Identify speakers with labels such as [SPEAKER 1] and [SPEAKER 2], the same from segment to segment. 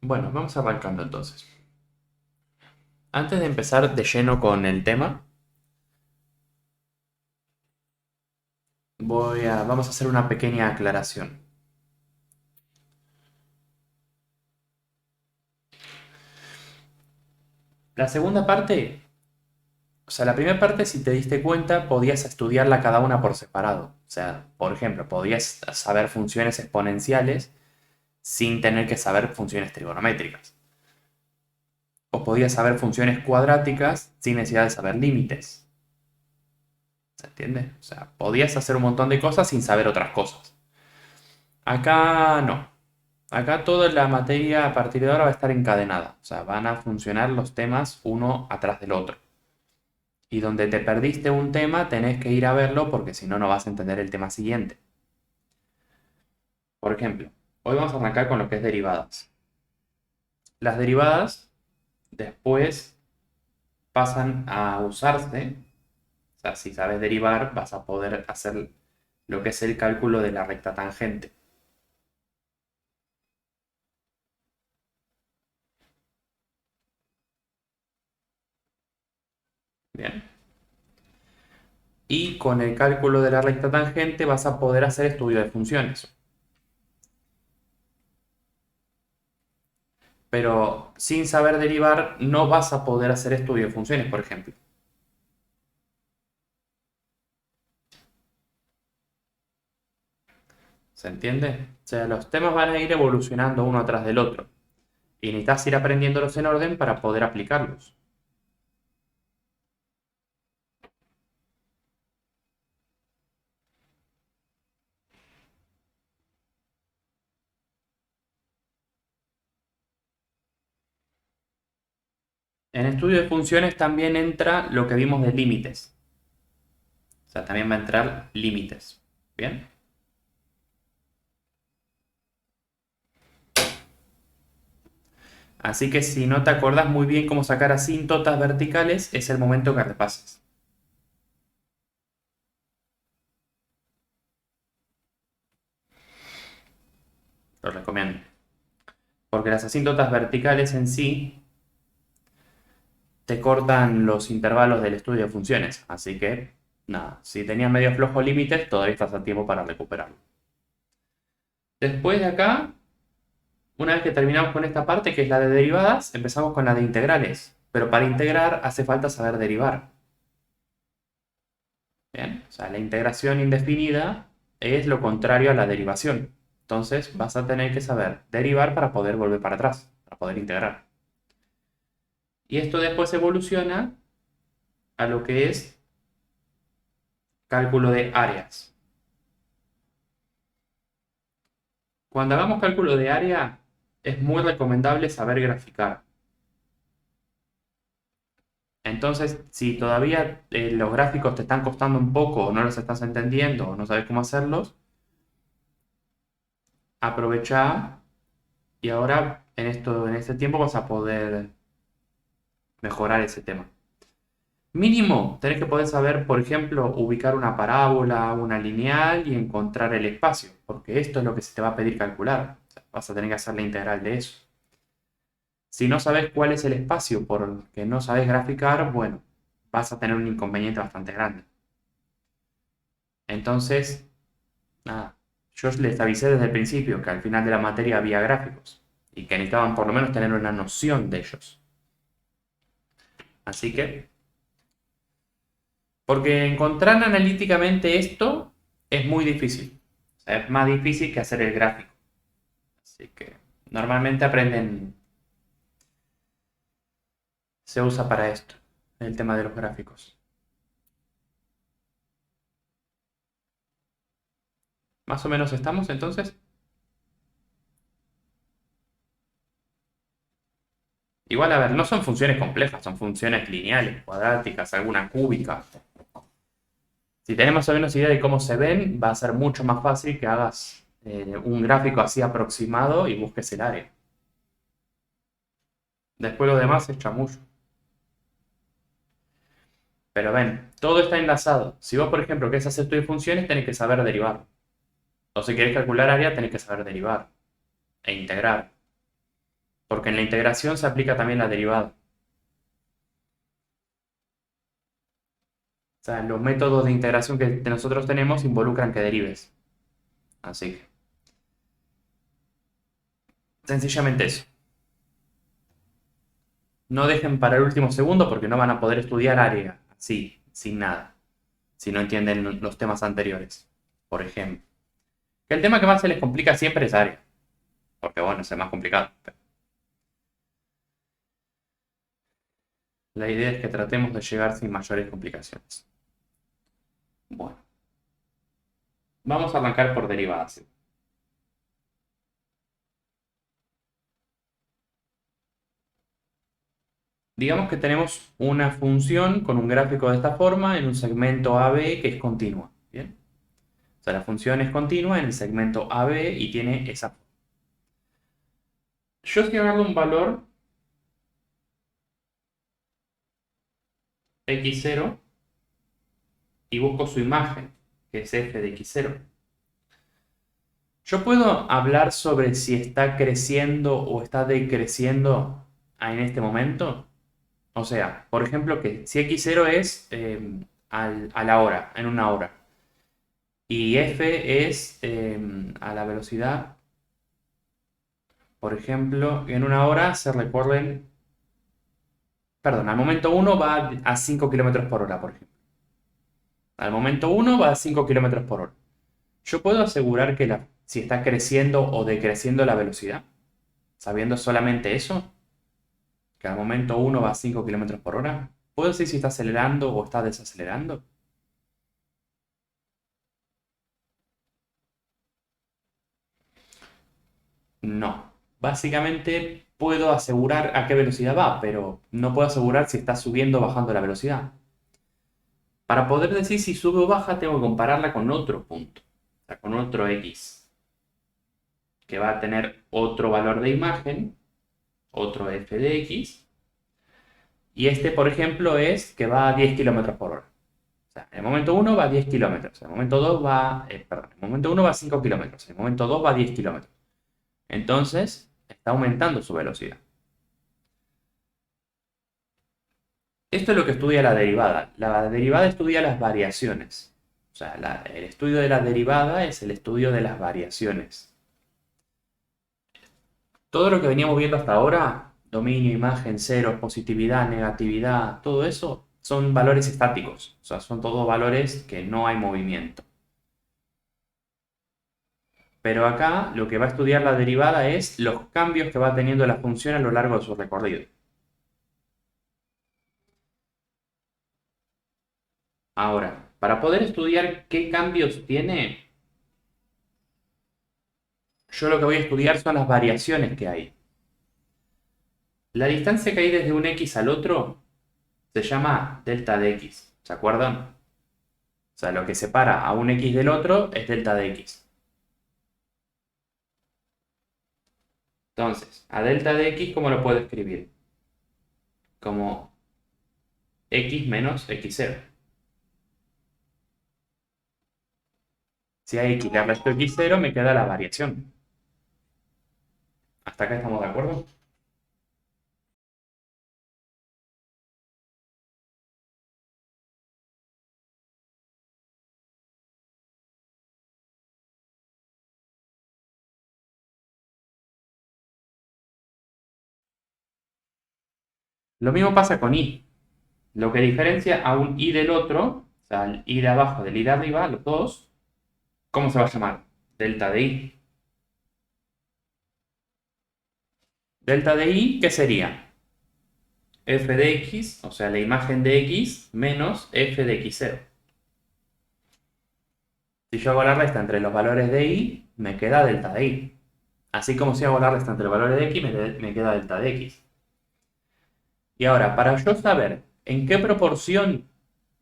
[SPEAKER 1] Bueno, vamos arrancando entonces. Antes de empezar de lleno con el tema, vamos a hacer una pequeña aclaración. La segunda parte, o sea, la primera parte, si te diste cuenta, podías estudiarla cada una por separado. O sea, por ejemplo, podías saber funciones exponenciales sin tener que saber funciones trigonométricas. O podías saber funciones cuadráticas sin necesidad de saber límites. ¿Se entiende? O sea, podías hacer un montón de cosas sin saber otras cosas. Acá no. Acá toda la materia a partir de ahora va a estar encadenada. O sea, van a funcionar los temas uno atrás del otro. Y donde te perdiste un tema, tenés que ir a verlo porque si no, no vas a entender el tema siguiente. Por ejemplo, hoy vamos a arrancar con lo que es derivadas. Las derivadas después pasan a usarse. O sea, si sabes derivar, vas a poder hacer lo que es el cálculo de la recta tangente. Bien. Y con el cálculo de la recta tangente vas a poder hacer estudio de funciones. Pero sin saber derivar no vas a poder hacer estudio de funciones, por ejemplo. ¿Se entiende? O sea, los temas van a ir evolucionando uno atrás del otro. Y necesitas ir aprendiéndolos en orden para poder aplicarlos. En estudio de funciones también entra lo que vimos de límites. O sea, también va a entrar límites. ¿Bien? Así que si no te acordás muy bien cómo sacar asíntotas verticales, es el momento que repases. Lo recomiendo. Porque las asíntotas verticales en sí te cortan los intervalos del estudio de funciones. Así que, nada, si tenías medio flojo límites, todavía estás a tiempo para recuperarlo. Después de acá, una vez que terminamos con esta parte, que es la de derivadas, empezamos con la de integrales. Pero para integrar hace falta saber derivar. Bien, o sea, la integración indefinida es lo contrario a la derivación. Entonces vas a tener que saber derivar para poder volver para atrás, para poder integrar. Y esto después evoluciona a lo que es cálculo de áreas. Cuando hagamos cálculo de área, es muy recomendable saber graficar. Entonces, si todavía los gráficos te están costando un poco o no los estás entendiendo o no sabes cómo hacerlos, aprovecha y ahora en este tiempo vas a poder mejorar ese tema. Mínimo, tenés que poder saber, por ejemplo, ubicar una parábola, una lineal y encontrar el espacio, porque esto es lo que se te va a pedir calcular. O sea, vas a tener que hacer la integral de eso. Si no sabes cuál es el espacio porque no sabes graficar, bueno, vas a tener un inconveniente bastante grande. Entonces, nada, yo les avisé desde el principio que al final de la materia había gráficos y que necesitaban por lo menos tener una noción de ellos. Así que, porque encontrar analíticamente esto es muy difícil. O sea, es más difícil que hacer el gráfico. Así que, normalmente aprenden, se usa para esto, el tema de los gráficos. Más o menos estamos entonces. Igual, a ver, no son funciones complejas, son funciones lineales, cuadráticas, alguna cúbica. Si tenés más o menos idea de cómo se ven, va a ser mucho más fácil que hagas un gráfico así aproximado y busques el área. Después lo demás es chamullo. Pero ven, todo está enlazado. Si vos, por ejemplo, querés hacer estudio de funciones, tenés que saber derivar. O si querés calcular área, tenés que saber derivar e integrar. Porque en la integración se aplica también la derivada. O sea, los métodos de integración que nosotros tenemos involucran que derives. Así que, sencillamente eso. No dejen para el último segundo porque no van a poder estudiar área así, sin nada, si no entienden los temas anteriores, por ejemplo. Que el tema que más se les complica siempre es área, porque bueno, es el más complicado. La idea es que tratemos de llegar sin mayores complicaciones. Bueno, vamos a arrancar por derivadas. Digamos que tenemos una función con un gráfico de esta forma en un segmento AB que es continua. ¿Bien? O sea, la función es continua en el segmento AB y tiene esa forma. Yo si agarro un valor x0 y busco su imagen, que es f de x0. Yo puedo hablar sobre si está creciendo o está decreciendo en este momento. O sea, por ejemplo, que si x0 es a la hora, en una hora, y f es a la velocidad, por ejemplo, en una hora se recorren, perdón, al momento 1 va a 5 kilómetros por hora, por ejemplo. Al momento 1 va a 5 kilómetros por hora. Yo puedo asegurar que si está creciendo o decreciendo la velocidad, sabiendo solamente eso, que al momento 1 va a 5 kilómetros por hora. ¿Puedo decir si está acelerando o está desacelerando? No. Básicamente puedo asegurar a qué velocidad va, pero no puedo asegurar si está subiendo o bajando la velocidad. Para poder decir si sube o baja, tengo que compararla con otro punto, o sea, con otro x, que va a tener otro valor de imagen, otro f de x, y este, por ejemplo, es que va a 10 kilómetros por hora. O sea, en el momento 1 va a 10 kilómetros, en el momento 2 va, perdón, en el momento 1 va a 5 kilómetros, en el momento 2 va a 10 kilómetros. Entonces, está aumentando su velocidad. Esto es lo que estudia la derivada. La derivada estudia las variaciones. O sea, el estudio de la derivada es el estudio de las variaciones. Todo lo que veníamos viendo hasta ahora, dominio, imagen, ceros, positividad, negatividad, todo eso, son valores estáticos. O sea, son todos valores que no hay movimiento. Pero acá lo que va a estudiar la derivada es los cambios que va teniendo la función a lo largo de su recorrido. Ahora, para poder estudiar qué cambios tiene, yo lo que voy a estudiar son las variaciones que hay. La distancia que hay desde un x al otro se llama delta de x. ¿Se acuerdan? O sea, lo que separa a un x del otro es delta de x. Entonces, a delta de x, ¿cómo lo puedo escribir? Como x menos x0. Si a x le resto x0, me queda la variación. ¿Hasta acá estamos de acuerdo? Lo mismo pasa con y. Lo que diferencia a un y del otro, o sea, el y de abajo del y de arriba, los dos, ¿cómo se va a llamar? Delta de y. Delta de y, ¿qué sería? F de x, o sea, la imagen de x, menos f de x0. Si yo hago la resta entre los valores de y, me queda delta de y. Así como si hago la resta entre los valores de x, me queda delta de x. Y ahora, para yo saber en qué proporción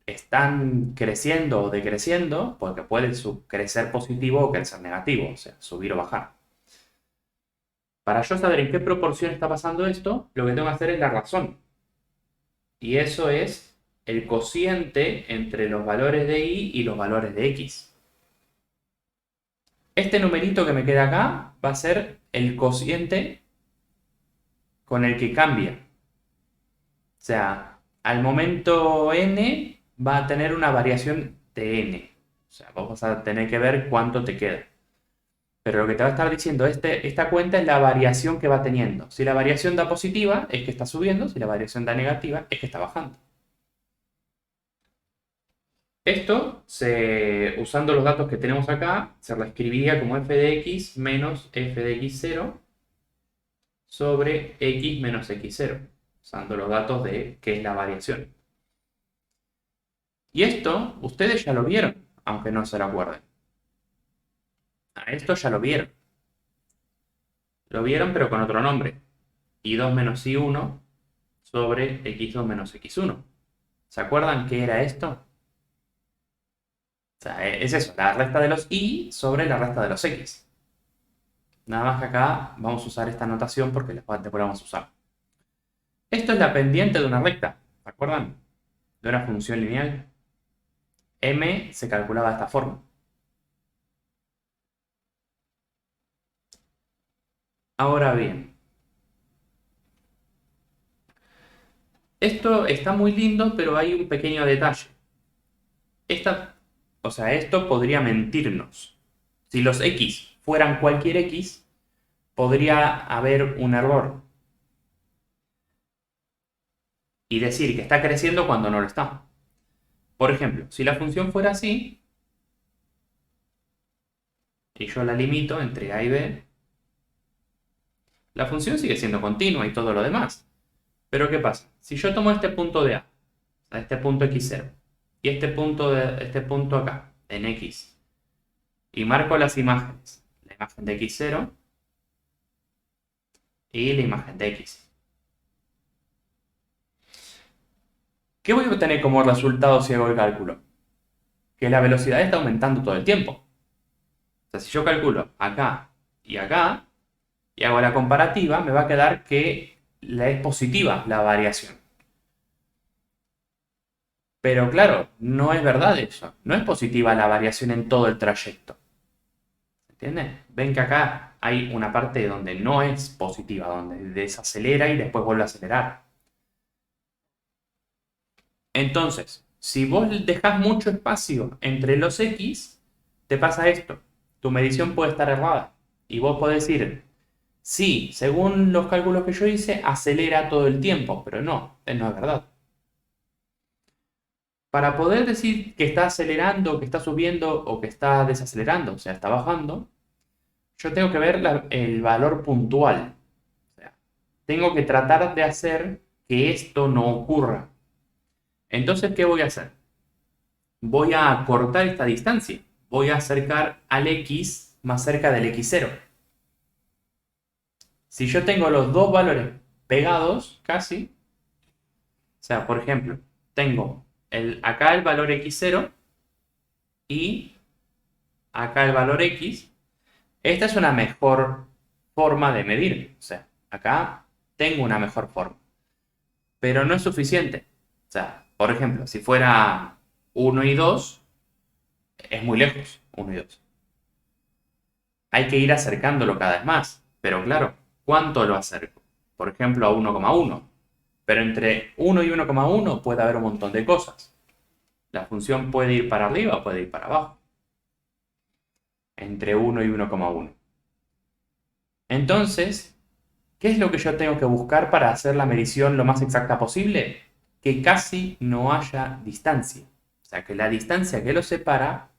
[SPEAKER 1] están creciendo o decreciendo, porque puede crecer positivo o crecer negativo, o sea, subir o bajar. Para yo saber en qué proporción está pasando esto, lo que tengo que hacer es la razón. Y eso es el cociente entre los valores de y los valores de x. Este numerito que me queda acá va a ser el cociente con el que cambia. O sea, al momento n va a tener una variación de n. O sea, vos vas a tener que ver cuánto te queda. Pero lo que te va a estar diciendo esta cuenta es la variación que va teniendo. Si la variación da positiva, es que está subiendo. Si la variación da negativa, es que está bajando. Esto, usando los datos que tenemos acá, se reescribiría como f de x menos f de x0 sobre x menos x0, usando los datos de qué es la variación. Y esto, ustedes ya lo vieron, aunque no se lo acuerden. A esto ya lo vieron. Lo vieron, pero con otro nombre. Y2 menos i1 sobre x2 menos x1. ¿Se acuerdan qué era esto? O sea, es eso, la resta de los y sobre la resta de los x. Nada más que acá vamos a usar esta notación porque después la vamos a usar. Esto es la pendiente de una recta, ¿se acuerdan? De una función lineal. M se calculaba de esta forma. Ahora bien, esto está muy lindo, pero hay un pequeño detalle. Esto podría mentirnos. Si los x fueran cualquier x, podría haber un error y decir que está creciendo cuando no lo está. Por ejemplo, si la función fuera así, y yo la limito entre a y b, la función sigue siendo continua y todo lo demás. Pero ¿qué pasa? Si yo tomo este punto de a, este punto x0, y este punto acá, en x, y marco las imágenes, la imagen de x0 y la imagen de x. ¿Qué voy a obtener como resultado si hago el cálculo? Que la velocidad está aumentando todo el tiempo. O sea, si yo calculo acá, y hago la comparativa, me va a quedar que es positiva la variación. Pero claro, no es verdad eso. No es positiva la variación en todo el trayecto. ¿Entienden? Ven que acá hay una parte donde no es positiva, donde desacelera y después vuelve a acelerar. Entonces, si vos dejás mucho espacio entre los x, te pasa esto. Tu medición puede estar errada. Y vos podés decir, sí, según los cálculos que yo hice, acelera todo el tiempo, pero no es verdad. Para poder decir que está acelerando, que está subiendo o que está desacelerando, o sea, está bajando, yo tengo que ver el valor puntual. O sea, tengo que tratar de hacer que esto no ocurra. Entonces, ¿qué voy a hacer? Voy a acortar esta distancia. Voy a acercar al x más cerca del x0. Si yo tengo los dos valores pegados, casi, o sea, por ejemplo, tengo acá el valor x0 y acá el valor x. Esta es una mejor forma de medir. O sea, acá tengo una mejor forma. Pero no es suficiente. O sea, por ejemplo, si fuera 1 y 2, es muy lejos, 1 y 2. Hay que ir acercándolo cada vez más. Pero claro, ¿cuánto lo acerco? Por ejemplo, a 1,1. Pero entre 1 y 1,1 puede haber un montón de cosas. La función puede ir para arriba o puede ir para abajo. Entre 1 y 1,1. Entonces, ¿qué es lo que yo tengo que buscar para hacer la medición lo más exacta posible? Que casi no haya distancia. O sea, que la distancia que los separa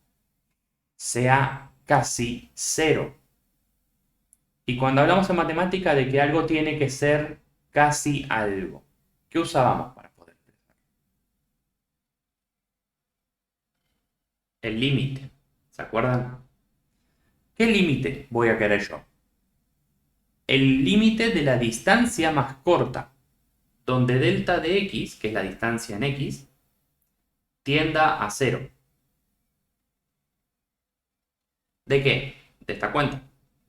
[SPEAKER 1] sea casi cero. Y cuando hablamos en matemática de que algo tiene que ser casi algo, ¿qué usábamos para poder expresar? El límite. ¿Se acuerdan? ¿Qué límite voy a querer yo? El límite de la distancia más corta, donde delta de x, que es la distancia en x, tienda a cero. ¿De qué? De esta cuenta.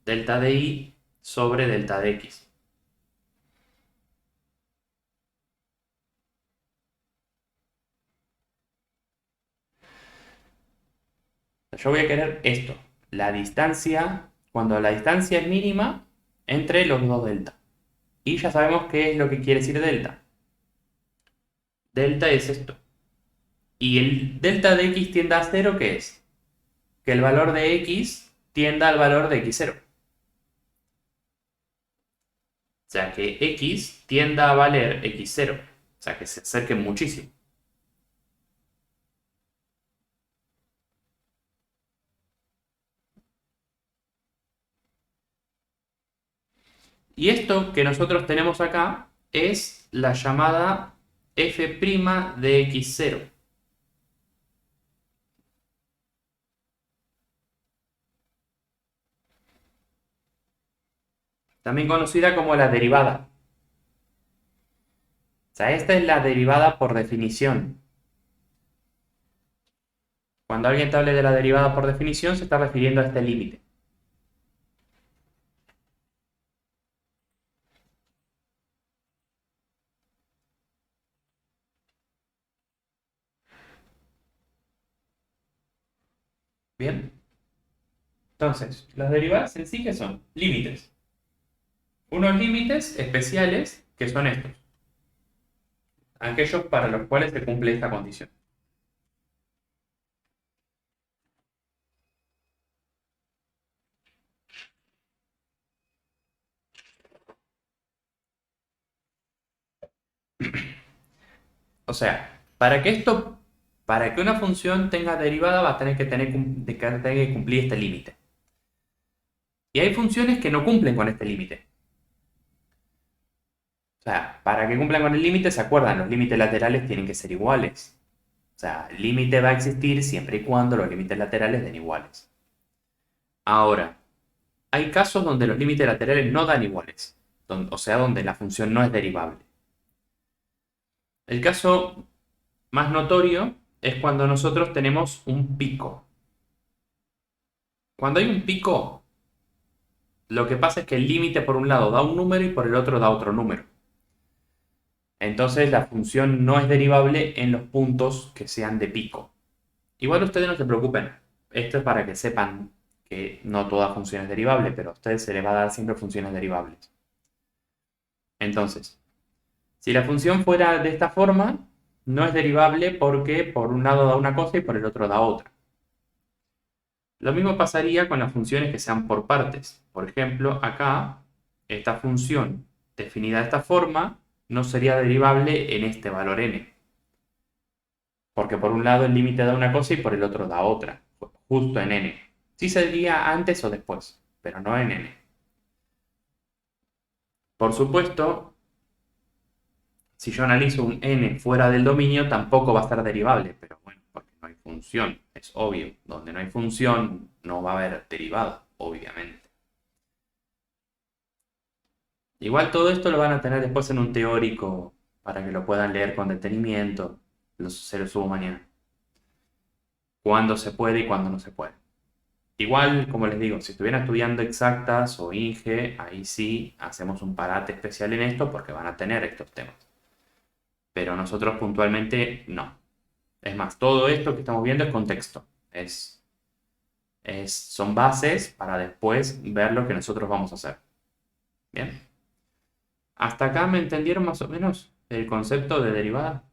[SPEAKER 1] Delta de y sobre delta de x. Yo voy a querer esto. La distancia, cuando la distancia es mínima, entre los dos delta. Y ya sabemos qué es lo que quiere decir delta. Delta es esto. Y el delta de x tiende a cero, ¿qué es? Que el valor de x tienda al valor de x0. O sea, que x tienda a valer x0. O sea, que se acerque muchísimo. Y esto que nosotros tenemos acá es la llamada f' de x0. También conocida como la derivada. O sea, esta es la derivada por definición. Cuando alguien te hable de la derivada por definición, se está refiriendo a este límite. Bien. Entonces, las derivadas en sí, ¿qué son? Límites. Unos límites especiales que son estos. Aquellos para los cuales se cumple esta condición. O sea, para que una función tenga derivada va a tener que tener que cumplir este límite. Y hay funciones que no cumplen con este límite. O sea, para que cumplan con el límite, ¿se acuerdan? Los límites laterales tienen que ser iguales. O sea, el límite va a existir siempre y cuando los límites laterales den iguales. Ahora, hay casos donde los límites laterales no dan iguales. O sea, donde la función no es derivable. El caso más notorio es cuando nosotros tenemos un pico. Cuando hay un pico, lo que pasa es que el límite por un lado da un número y por el otro da otro número. Entonces la función no es derivable en los puntos que sean de pico. Igual ustedes no se preocupen. Esto es para que sepan que no toda función es derivable, pero a ustedes se les va a dar siempre funciones derivables. Entonces, si la función fuera de esta forma, no es derivable porque por un lado da una cosa y por el otro da otra. Lo mismo pasaría con las funciones que sean por partes. Por ejemplo, acá, esta función definida de esta forma no sería derivable en este valor n. Porque por un lado el límite da una cosa y por el otro da otra. Justo en n. Sí sería antes o después, pero no en n. Por supuesto, si yo analizo un n fuera del dominio, tampoco va a estar derivable. Pero bueno, porque no hay función. Es obvio. Donde no hay función, no va a haber derivado, obviamente. Igual todo esto lo van a tener después en un teórico para que lo puedan leer con detenimiento. Se lo subo mañana. Cuándo se puede y cuándo no se puede. Igual, como les digo, si estuvieran estudiando exactas o INGE, ahí sí hacemos un parate especial en esto porque van a tener estos temas. Pero nosotros puntualmente no. Es más, todo esto que estamos viendo es contexto. Son bases para después ver lo que nosotros vamos a hacer. Bien. ¿Hasta acá me entendieron más o menos el concepto de derivada?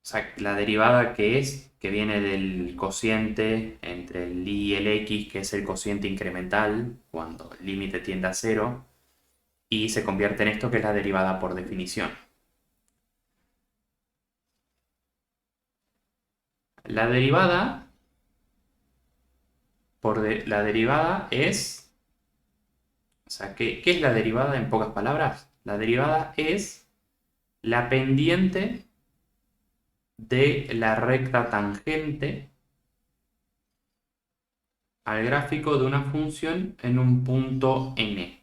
[SPEAKER 1] O sea, la derivada que es, que viene del cociente entre el y el x, que es el cociente incremental, cuando el límite tiende a cero, y se convierte en esto que es la derivada por definición. La derivada, la derivada es, o sea, ¿qué es la derivada en pocas palabras? La derivada es la pendiente de la recta tangente al gráfico de una función en un punto n.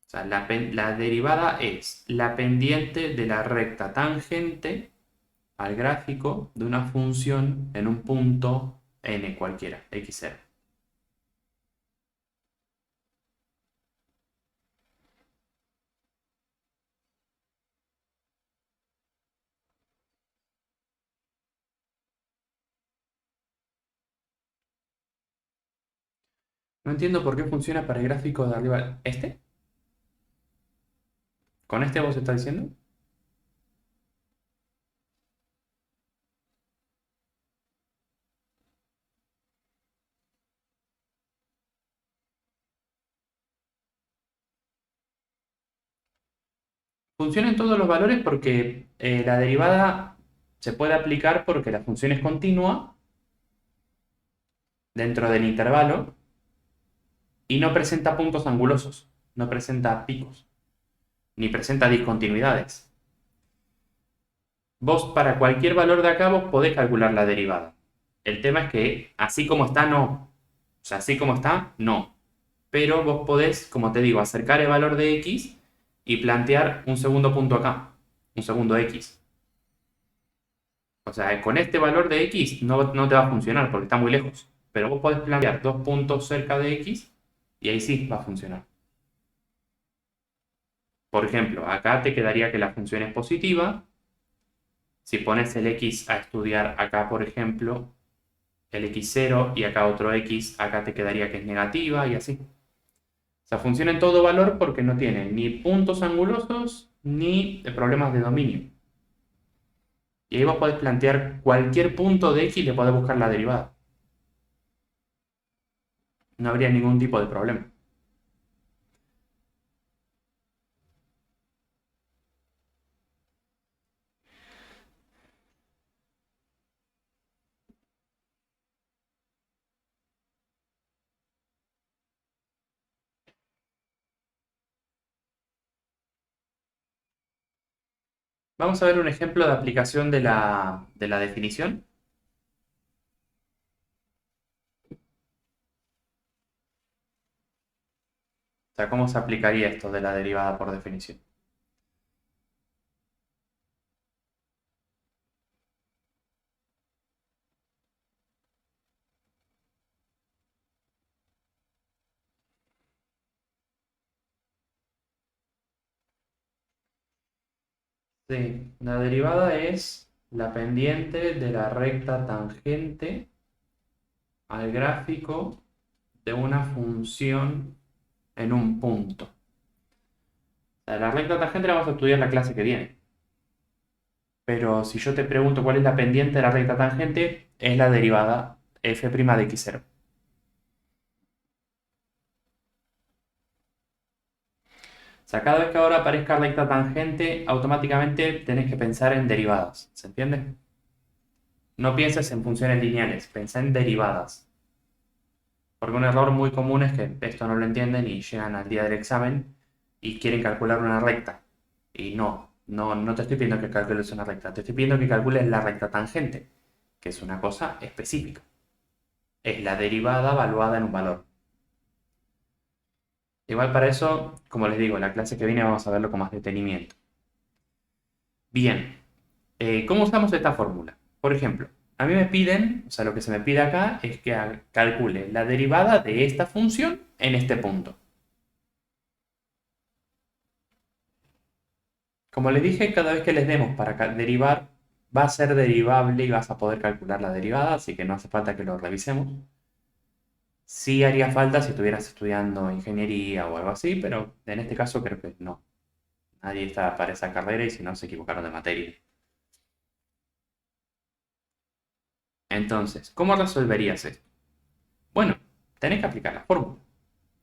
[SPEAKER 1] O sea, la derivada es la pendiente de la recta tangente al gráfico de una función en un punto n cualquiera, x0. No entiendo por qué funciona para el gráfico de arriba. ¿Este? ¿Con este vos estás diciendo? Funciona en todos los valores porque la derivada se puede aplicar porque la función es continua dentro del intervalo y no presenta puntos angulosos, no presenta picos, ni presenta discontinuidades. Vos para cualquier valor de acá vos podés calcular la derivada. El tema es que así como está, no. O sea, así como está, no. Pero vos podés, como te digo, acercar el valor de x y plantear un segundo punto acá, un segundo x. O sea, con este valor de x no te va a funcionar porque está muy lejos. Pero vos podés plantear dos puntos cerca de x y ahí sí va a funcionar. Por ejemplo, acá te quedaría que la función es positiva. Si pones el x a estudiar acá, por ejemplo, el x0 y acá otro x, acá te quedaría que es negativa y así. O sea, funciona en todo valor porque no tiene ni puntos angulosos ni problemas de dominio. Y ahí vos podés plantear cualquier punto de x y le podés buscar la derivada. No habría ningún tipo de problema. Vamos a ver un ejemplo de aplicación de la definición. O sea, ¿cómo se aplicaría esto de la derivada por definición? Sí, la derivada es la pendiente de la recta tangente al gráfico de una función en un punto. O sea, la recta tangente la vamos a estudiar en la clase que viene. Pero si yo te pregunto cuál es la pendiente de la recta tangente, es la derivada f' de x0. O sea, cada vez que ahora aparezca recta tangente, automáticamente tenés que pensar en derivadas. ¿Se entiende? No pienses en funciones lineales, pensá en derivadas. Porque un error muy común es que esto no lo entienden y llegan al día del examen y quieren calcular una recta. Y no te estoy pidiendo que calcules una recta, te estoy pidiendo que calcules la recta tangente, que es una cosa específica. Es la derivada evaluada en un valor. Igual para eso, como les digo, en la clase que viene vamos a verlo con más detenimiento. Bien, ¿cómo usamos esta fórmula? Por ejemplo, a mí me piden, o sea, lo que se me pide acá es que calcule la derivada de esta función en este punto. Como les dije, cada vez que les demos para derivar, va a ser derivable y vas a poder calcular la derivada, así que no hace falta que lo revisemos. Sí haría falta si estuvieras estudiando ingeniería o algo así, pero en este caso creo que no. Nadie está para esa carrera y si no se equivocaron de materia. Entonces, ¿cómo resolverías esto? Bueno, tenés que aplicar la fórmula.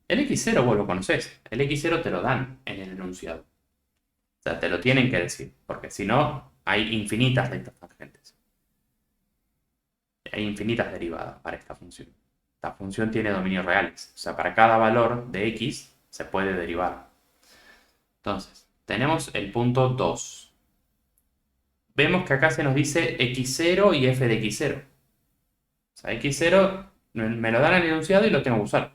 [SPEAKER 1] El x0 vos lo conocés. El x0 te lo dan en el enunciado. O sea, te lo tienen que decir, porque si no, hay infinitas rectas tangentes. Hay infinitas derivadas para esta función. Esta función tiene dominios reales. O sea, para cada valor de x se puede derivar. Entonces, tenemos el punto 2. Vemos que acá se nos dice x0 y f de x0. O sea, x0 me lo dan en el enunciado y lo tengo que usar.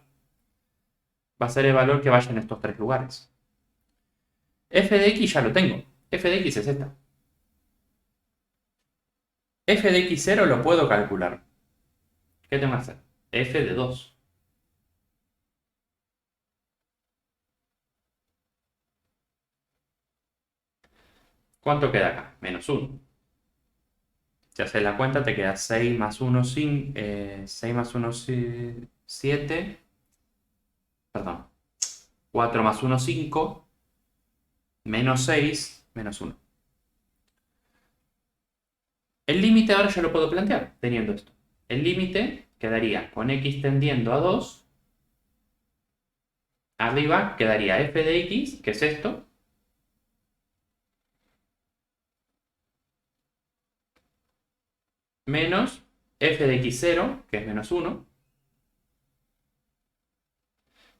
[SPEAKER 1] Va a ser el valor que vaya en estos tres lugares. F de x ya lo tengo. F de x es esta. F de x0 lo puedo calcular. ¿Qué tengo que hacer? F de 2. ¿Cuánto queda acá? Menos 1. Si haces la cuenta, te queda 6 más 1, 5, 6 más 1, 7. 4 más 1, 5. Menos 6, menos 1. El límite ahora ya lo puedo plantear teniendo esto. El límite quedaría con x tendiendo a 2. Arriba quedaría f de x, que es esto. Menos f de x0, que es menos 1.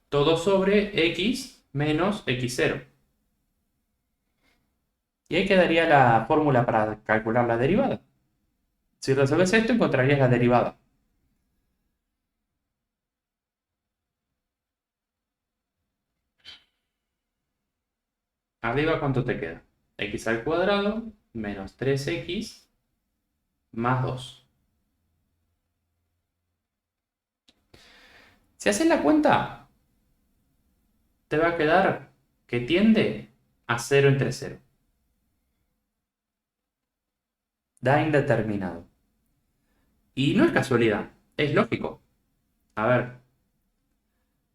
[SPEAKER 1] Todo sobre x menos x0. Y ahí quedaría la fórmula para calcular la derivada. Si resolves esto, encontrarías la derivada. Arriba, ¿cuánto te queda? X al cuadrado menos 3x más 2. Si haces la cuenta, te va a quedar que tiende a 0 entre 0. Da indeterminado. Y no es casualidad, es lógico. A ver,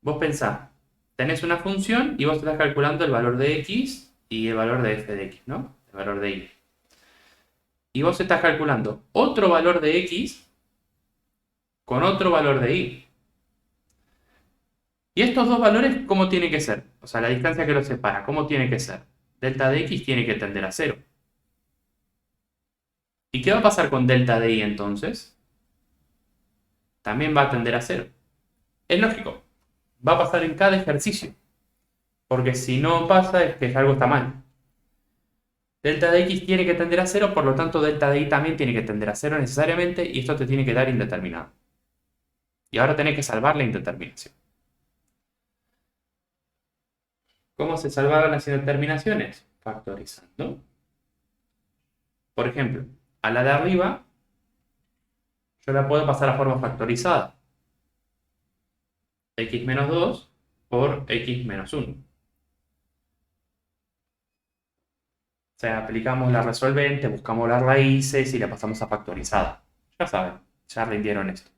[SPEAKER 1] vos pensás, tenés una función y vos estás calculando el valor de x y el valor de f de x, ¿no? El valor de y. Y vos estás calculando otro valor de x con otro valor de y. Y estos dos valores, ¿cómo tiene que ser? O sea, la distancia que los separa, ¿cómo tiene que ser? Delta de x tiene que tender a 0. ¿Y qué va a pasar con delta de y entonces? También va a tender a 0. Es lógico. Va a pasar en cada ejercicio. Porque si no pasa es que algo está mal. Delta de x tiene que tender a 0, por lo tanto delta de y también tiene que tender a 0 necesariamente y esto te tiene que dar indeterminado. Y ahora tenés que salvar la indeterminación. ¿Cómo se salvaban las indeterminaciones? Factorizando. Por ejemplo, a la de arriba yo la puedo pasar a forma factorizada. X menos 2 por x menos 1. O sea, aplicamos la resolvente, buscamos las raíces y la pasamos a factorizada. Ya saben, ya rindieron esto.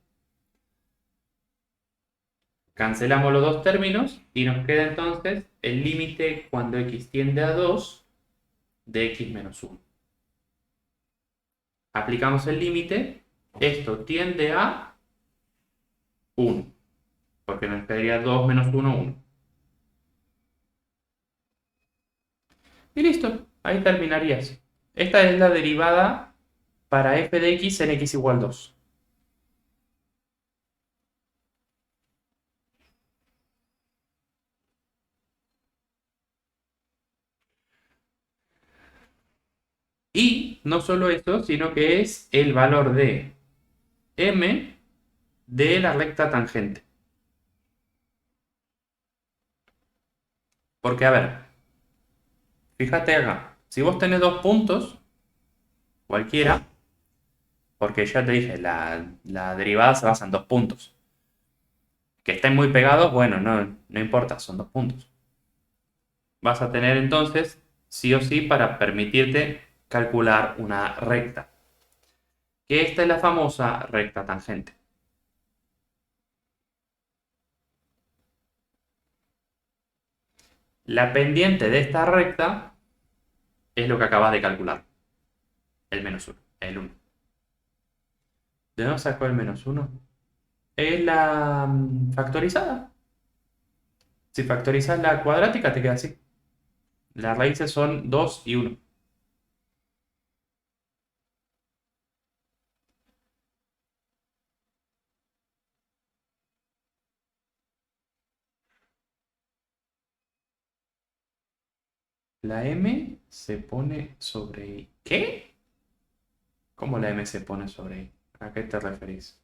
[SPEAKER 1] Cancelamos los dos términos y nos queda entonces el límite cuando x tiende a 2 de x menos 1. Aplicamos el límite, esto tiende a 1, porque nos quedaría 2 menos 1, 1. Y listo, ahí terminarías. Esta es la derivada para f de x en x igual 2. Y no solo esto, sino que es el valor de m de la recta tangente. Porque, a ver, fíjate acá. Si vos tenés dos puntos, cualquiera, porque ya te dije, la derivada se basa en dos puntos. Que estén muy pegados, bueno, no importa, son dos puntos. Vas a tener entonces, sí o sí, para permitirte calcular una recta. Que esta es la famosa recta tangente. La pendiente de esta recta es lo que acabas de calcular. El menos 1, el 1. ¿De dónde sacó el menos 1? Es la factorizada. Si factorizas la cuadrática te queda así. Las raíces son 2 y 1. La m se pone sobre i. ¿Qué? ¿Cómo la m se pone sobre i? ¿A qué te referís?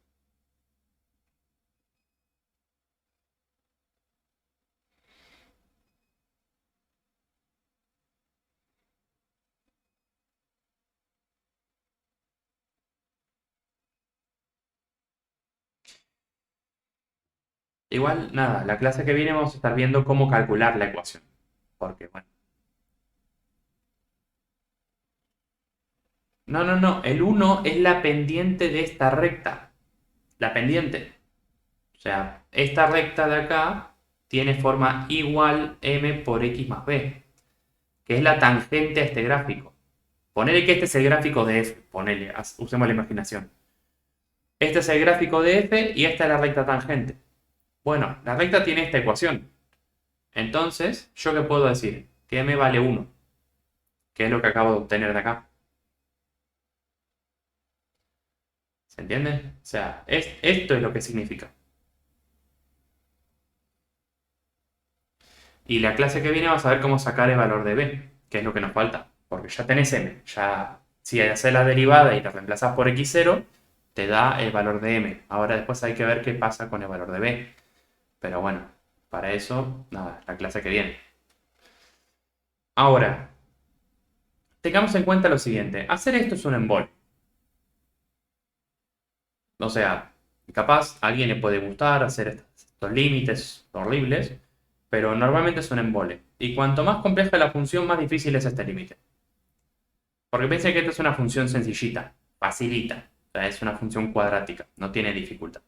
[SPEAKER 1] Igual, nada, la clase que viene vamos a estar viendo cómo calcular la ecuación. Porque, bueno. No. El 1 es la pendiente de esta recta. La pendiente. O sea, esta recta de acá tiene forma igual m por x más b, que es la tangente a este gráfico. Ponele que este es el gráfico de f, ponele, usemos la imaginación. Este es el gráfico de f y esta es la recta tangente. Bueno, la recta tiene esta ecuación. Entonces, ¿yo qué puedo decir? Que m vale 1, que es lo que acabo de obtener de acá. ¿Se entiende? O sea, esto es lo que significa. Y la clase que viene vas a ver cómo sacar el valor de b, que es lo que nos falta. Porque ya tenés m. Ya, si haces la derivada y la reemplazas por x0, te da el valor de m. Ahora después hay que ver qué pasa con el valor de b. Pero bueno, para eso, nada, la clase que viene. Ahora, tengamos en cuenta lo siguiente. Hacer esto es un embole. O sea, capaz a alguien le puede gustar hacer estos límites horribles, pero normalmente es un embole. Y cuanto más compleja la función, más difícil es este límite. Porque piensen que esta es una función sencillita, facilita. O sea, es una función cuadrática, no tiene dificultad.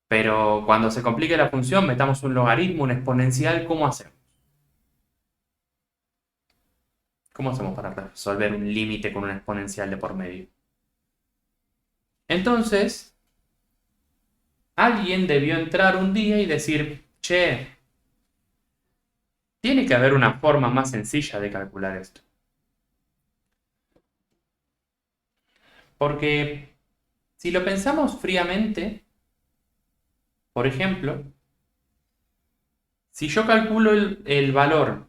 [SPEAKER 1] Pero cuando se complique la función, metamos un logaritmo, un exponencial, ¿cómo hacemos? ¿Cómo hacemos para resolver un límite con un exponencial de por medio? Entonces, alguien debió entrar un día y decir, che, tiene que haber una forma más sencilla de calcular esto. Porque si lo pensamos fríamente, por ejemplo, si yo calculo el valor, o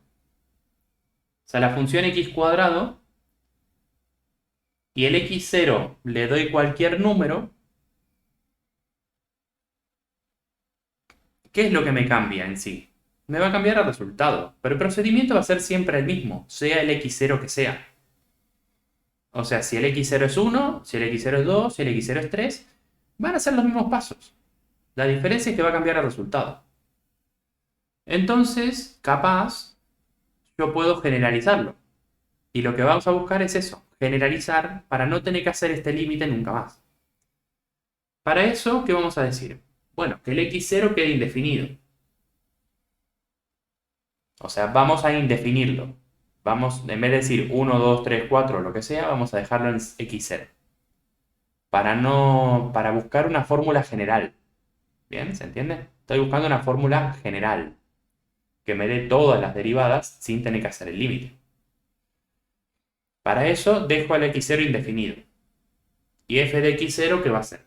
[SPEAKER 1] sea, la función x cuadrado, y el x0 le doy cualquier número, ¿qué es lo que me cambia en sí? Me va a cambiar el resultado, pero el procedimiento va a ser siempre el mismo, sea el x0 que sea. O sea, si el x0 es 1, si el x0 es 2, si el x0 es 3, van a ser los mismos pasos. La diferencia es que va a cambiar el resultado. Entonces, capaz, yo puedo generalizarlo. Y lo que vamos a buscar es eso, generalizar para no tener que hacer este límite nunca más. Para eso, ¿qué vamos a decir? Bueno, que el x0 quede indefinido. O sea, vamos a indefinirlo. Vamos, en vez de decir 1, 2, 3, 4, lo que sea, vamos a dejarlo en x0. Para buscar una fórmula general. ¿Bien? ¿Se entiende? Estoy buscando una fórmula general que me dé todas las derivadas sin tener que hacer el límite. Para eso dejo al x0 indefinido. ¿Y f de x0 qué va a ser?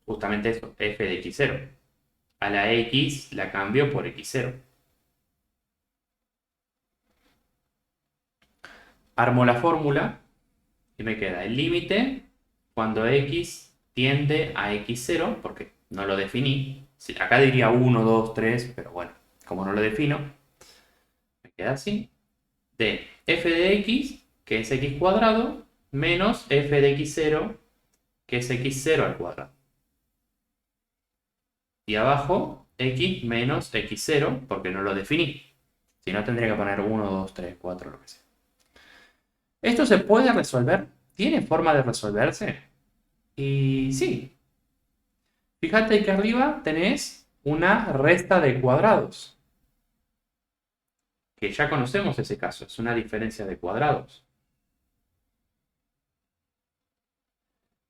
[SPEAKER 1] Justamente eso, f de x0. A la x la cambio por x0. Armo la fórmula y me queda el límite cuando x tiende a x0, porque no lo definí. Acá diría 1, 2, 3, pero bueno, como no lo defino, me queda así. De f de x, que es x cuadrado, menos f de x0, que es x0 al cuadrado. Y abajo, x menos x0, porque no lo definí. Si no, tendría que poner 1, 2, 3, 4, lo que sea. ¿Esto se puede resolver? ¿Tiene forma de resolverse? Y sí. Fíjate que arriba tenés una resta de cuadrados. Que ya conocemos ese caso, es una diferencia de cuadrados.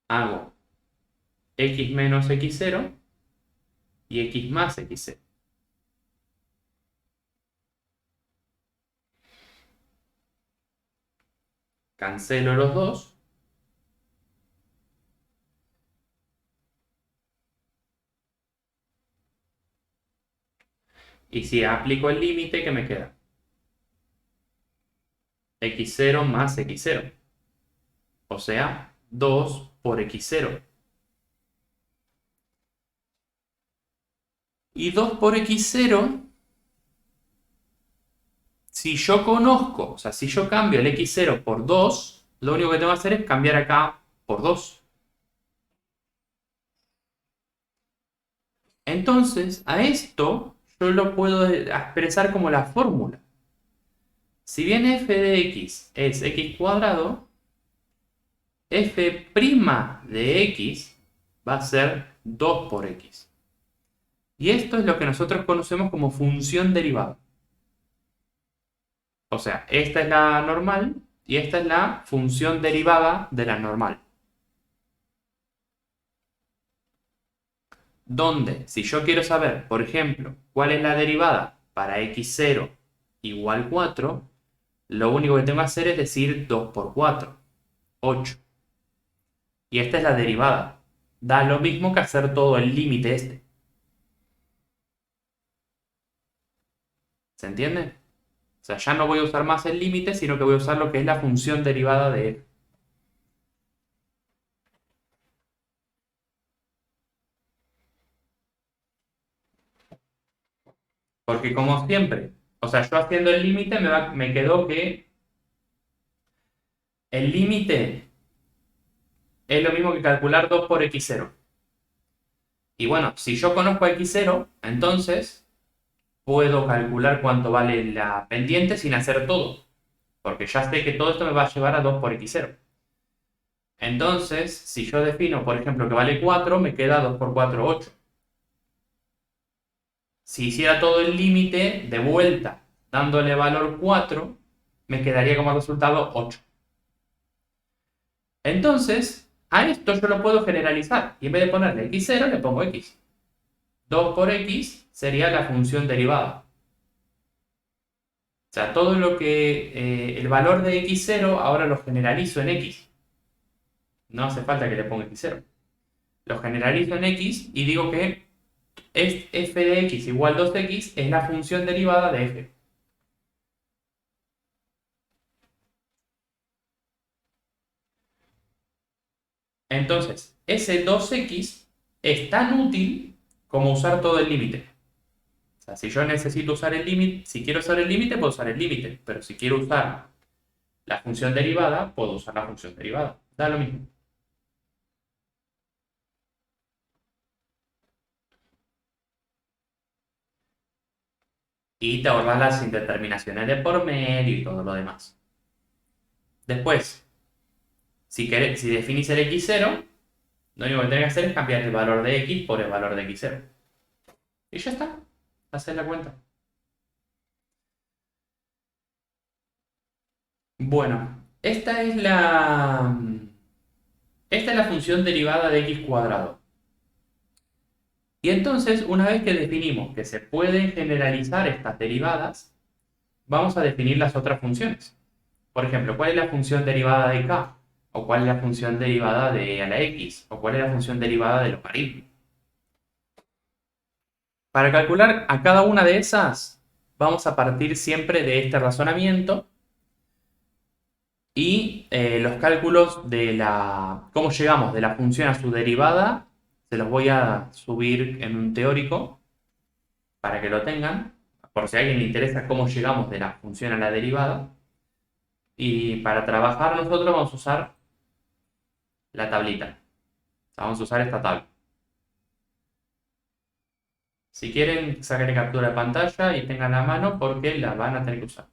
[SPEAKER 1] Hago x menos x0 y x más x0. Cancelo los dos. Y si aplico el límite, ¿qué me queda? X0 más x0. O sea, 2 por x0. Y 2 por x0, si yo conozco, o sea, si yo cambio el x0 por 2, lo único que tengo que hacer es cambiar acá por 2. Entonces, a esto yo lo puedo expresar como la fórmula. Si bien f de x es x cuadrado, f' de x va a ser 2 por x. Y esto es lo que nosotros conocemos como función derivada. O sea, esta es la normal y esta es la función derivada de la normal. Donde, si yo quiero saber, por ejemplo, cuál es la derivada para x0 igual 4, lo único que tengo que hacer es decir 2 por 4, 8. Y esta es la derivada. Da lo mismo que hacer todo el límite este. ¿Se entiende? O sea, ya no voy a usar más el límite, sino que voy a usar lo que es la función derivada de f. Porque como siempre, o sea, yo haciendo el límite me quedó que el límite es lo mismo que calcular 2 por x0. Y bueno, si yo conozco a x0, entonces puedo calcular cuánto vale la pendiente sin hacer todo. Porque ya sé que todo esto me va a llevar a 2 por x0. Entonces, si yo defino, por ejemplo, que vale 4, me queda 2 por 4, 8. Si hiciera todo el límite de vuelta dándole valor 4, me quedaría como resultado 8. Entonces, a esto yo lo puedo generalizar. Y en vez de ponerle x0, le pongo x. 2 por x sería la función derivada. O sea, todo lo que el valor de x0 ahora lo generalizo en x. No hace falta que le ponga x0. Lo generalizo en x y digo que f de x igual 2x es la función derivada de f. Entonces, ese 2x es tan útil como usar todo el límite. O sea, si yo necesito usar el límite, si quiero usar el límite, puedo usar el límite. Pero si quiero usar la función derivada, puedo usar la función derivada. Da lo mismo. Y te ahorras las indeterminaciones de por medio y todo lo demás. Después, si definís el x0, lo único que tenés que hacer es cambiar el valor de x por el valor de x0. Y ya está. Haces la cuenta. Bueno, esta es la función derivada de x cuadrado. Y entonces, una vez que definimos que se pueden generalizar estas derivadas, vamos a definir las otras funciones. Por ejemplo, ¿cuál es la función derivada de k? ¿O cuál es la función derivada de a la x? ¿O cuál es la función derivada de logaritmo? Para calcular a cada una de esas, vamos a partir siempre de este razonamiento y los cálculos de cómo llegamos de la función a su derivada, se los voy a subir en un teórico para que lo tengan, por si a alguien le interesa cómo llegamos de la función a la derivada. Y para trabajar nosotros vamos a usar la tablita. Vamos a usar esta tabla. Si quieren, saquen captura de pantalla y tengan la mano porque la van a tener que usar.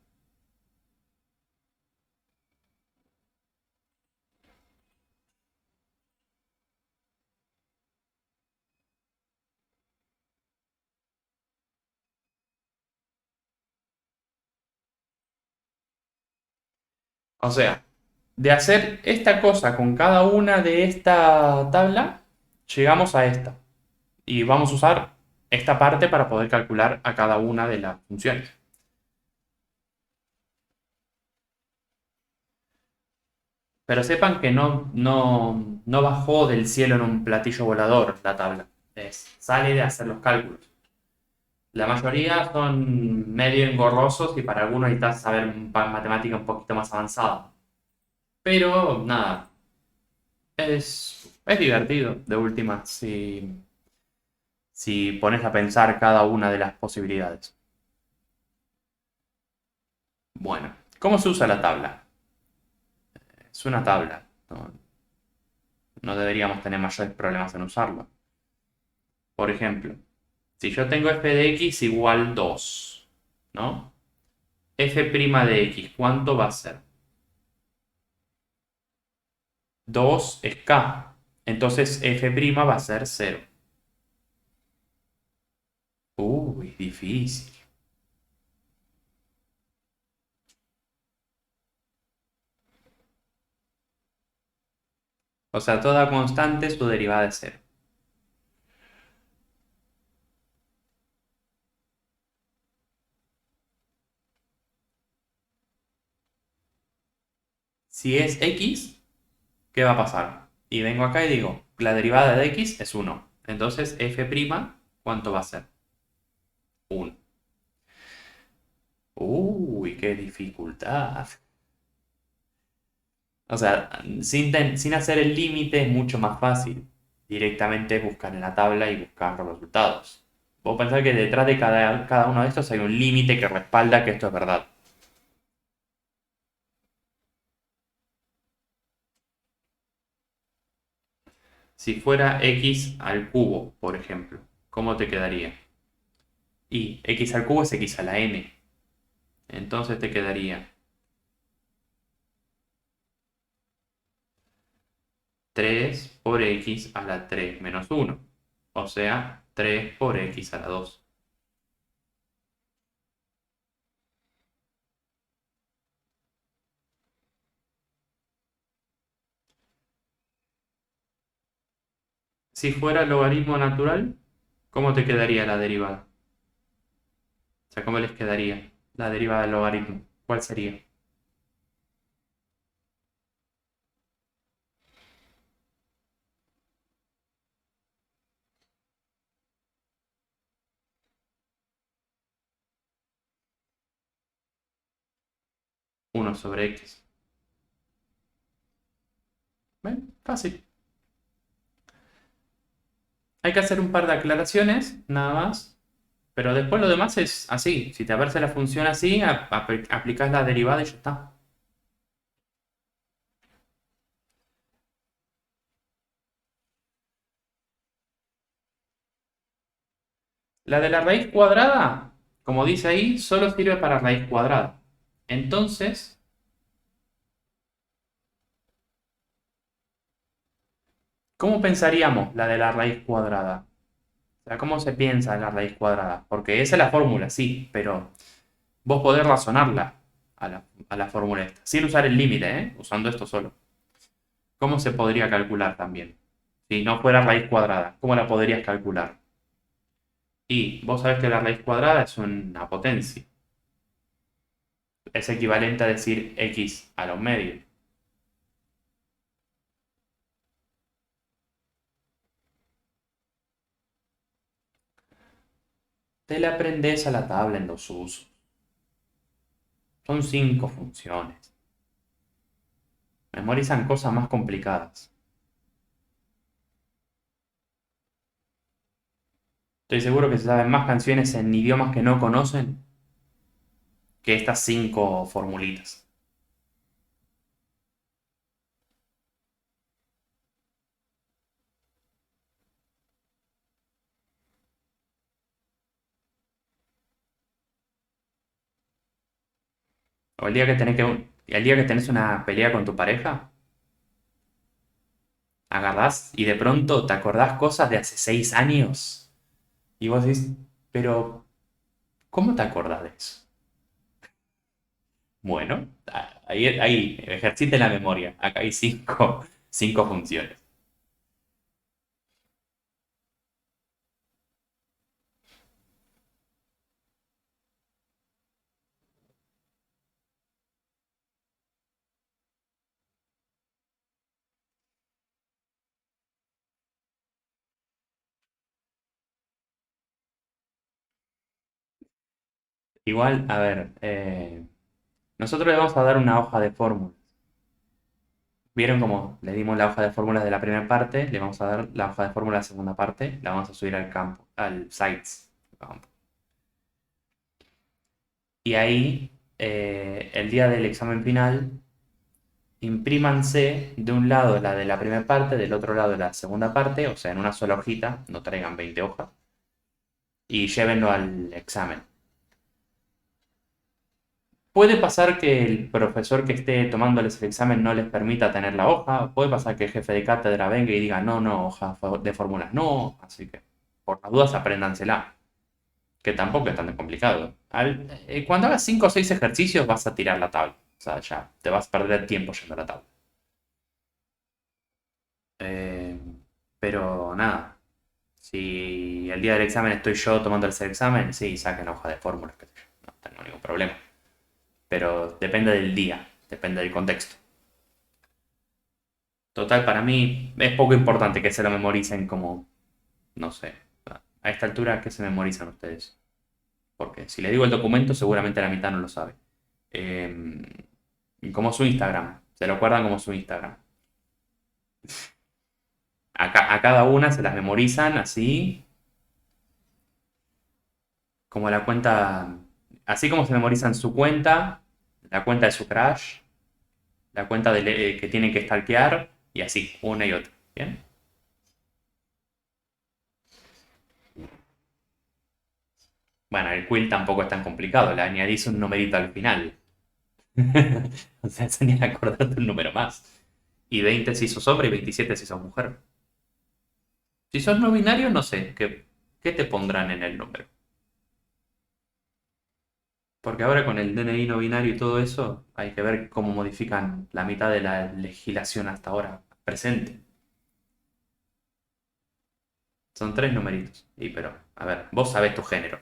[SPEAKER 1] O sea, de hacer esta cosa con cada una de esta tabla, llegamos a esta. Y vamos a usar esta parte para poder calcular a cada una de las funciones. Pero sepan que no bajó del cielo en un platillo volador la tabla. Sale de hacer los cálculos. La mayoría son medio engorrosos y para algunos necesitas saber matemática un poquito más avanzada. Pero nada, es divertido de última si pones a pensar cada una de las posibilidades. Bueno, ¿cómo se usa la tabla? Es una tabla. No deberíamos tener mayores problemas en usarlo. Por ejemplo, si yo tengo f de x igual 2, ¿no? F' de x, ¿cuánto va a ser? 2 es k. Entonces f' va a ser 0. Uy, difícil. O sea, toda constante su derivada de cero. Si es x, ¿qué va a pasar? Y vengo acá y digo, la derivada de x es 1. Entonces, f', ¿cuánto va a ser? 1. Uy, qué dificultad. O sea, sin hacer el límite es mucho más fácil. Directamente buscar en la tabla y buscar los resultados. Vos pensar que detrás de cada uno de estos hay un límite que respalda que esto es verdad. Si fuera x al cubo, por ejemplo, ¿cómo te quedaría? Y x al cubo es x a la n. Entonces te quedaría 3 por x a la 3 menos 1. O sea, 3 por x a la 2. Si fuera logaritmo natural, ¿cómo te quedaría la derivada? O sea, ¿cómo les quedaría la derivada del logaritmo? ¿Cuál sería? Uno sobre x. ¿Ven? Fácil. Hay que hacer un par de aclaraciones, nada más. Pero después lo demás es así. Si te aparece la función así, aplicas la derivada y ya está. La de la raíz cuadrada, como dice ahí, solo sirve para raíz cuadrada. Entonces, ¿cómo pensaríamos la de la raíz cuadrada? O sea, ¿cómo se piensa la raíz cuadrada? Porque esa es la fórmula, sí, pero vos podés razonarla a la fórmula esta, sin usar el límite, ¿eh? Usando esto solo. ¿Cómo se podría calcular también? Si no fuera raíz cuadrada, ¿cómo la podrías calcular? Y vos sabés que la raíz cuadrada es una potencia. Es equivalente a decir x a los medios. Te la aprendes a la tabla en dos usos. Son 5 funciones. Memorizan cosas más complicadas. Estoy seguro que se saben más canciones en idiomas que no conocen que estas 5 formulitas. O el día que tenés una pelea con tu pareja, agarrás y de pronto te acordás cosas de hace 6 años. Y vos decís, pero ¿cómo te acordás de eso? Bueno, ahí ejercite la memoria. Acá hay cinco funciones. Igual, a ver, nosotros le vamos a dar una hoja de fórmulas. ¿Vieron cómo le dimos la hoja de fórmulas de la primera parte? Le vamos a dar la hoja de fórmulas de la segunda parte. La vamos a subir al campo, al sites. Y ahí, el día del examen final, imprímanse de un lado la de la primera parte, del otro lado la segunda parte, o sea, en una sola hojita, no traigan 20 hojas, y llévenlo al examen. Puede pasar que el profesor que esté tomándoles el examen no les permita tener la hoja, puede pasar que el jefe de cátedra venga y diga, no, no, hoja de fórmulas no, así que por las dudas apréndansela. que tampoco es tan complicado. Cuando hagas 5 o 6 ejercicios vas a tirar la tabla. O sea, ya te vas a perder tiempo yendo a la tabla. Eh, pero nada, si el día del examen estoy yo tomando el examen, sí, saquen hoja de fórmulas, qué sé yo, no tengo ningún problema. Pero depende del día, depende del contexto. Total, para mí es poco importante que se lo memoricen como, no sé, a esta altura, ¿qué se memorizan ustedes? Porque si le digo el documento, seguramente la mitad no lo sabe. Eh, como su Instagram, se lo acuerdan como su Instagram. A cada una se las memorizan así, como la cuenta, así como se memorizan su cuenta, la cuenta de su crush, la cuenta que tienen que stalkear, y así, una y otra. ¿Bien? Bueno, el quill tampoco es tan complicado, le añadís un numerito al final. O sea, sería acordarte un número más. Y 20 si sos hombre y 27 si sos mujer. Si sos no binario, no sé, ¿qué te pondrán en el número? Porque ahora con el DNI no binario y todo eso, hay que ver cómo modifican la mitad de la legislación hasta ahora presente. Son tres numeritos. Y pero, a ver, vos sabés tu género.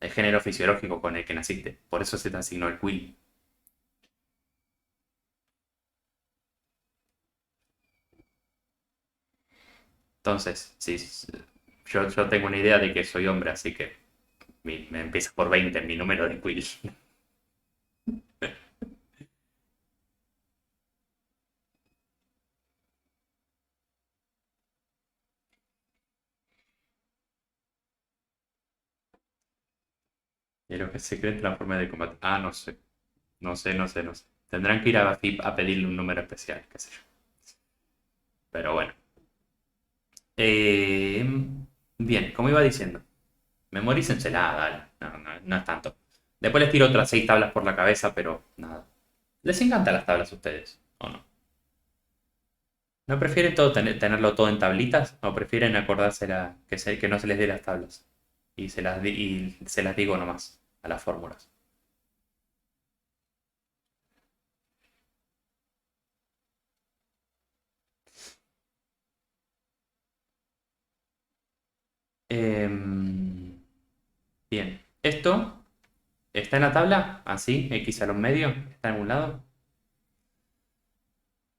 [SPEAKER 1] El género fisiológico con el que naciste. Por eso se te asignó el quill. Entonces, sí, yo tengo una idea de que soy hombre, así que me empieza por 20 mi número de quill. Y lo que se cree en la forma de combate. Ah, no sé. No sé, no sé, no sé. Tendrán que ir a FIP a pedirle un número especial, qué sé yo. Pero bueno. Eh, bien, como iba diciendo, memorícensela, dale. No, no, no es tanto. Después les tiro otras 6 tablas por la cabeza, pero nada. ¿Les encantan las tablas a ustedes? ¿O no? ¿No prefieren todo tenerlo todo en tablitas? ¿O prefieren acordarse que no se les dé las tablas? Y se las digo nomás a las fórmulas. Em, bien. Esto está en la tabla, así, x a los medios, está en algún lado.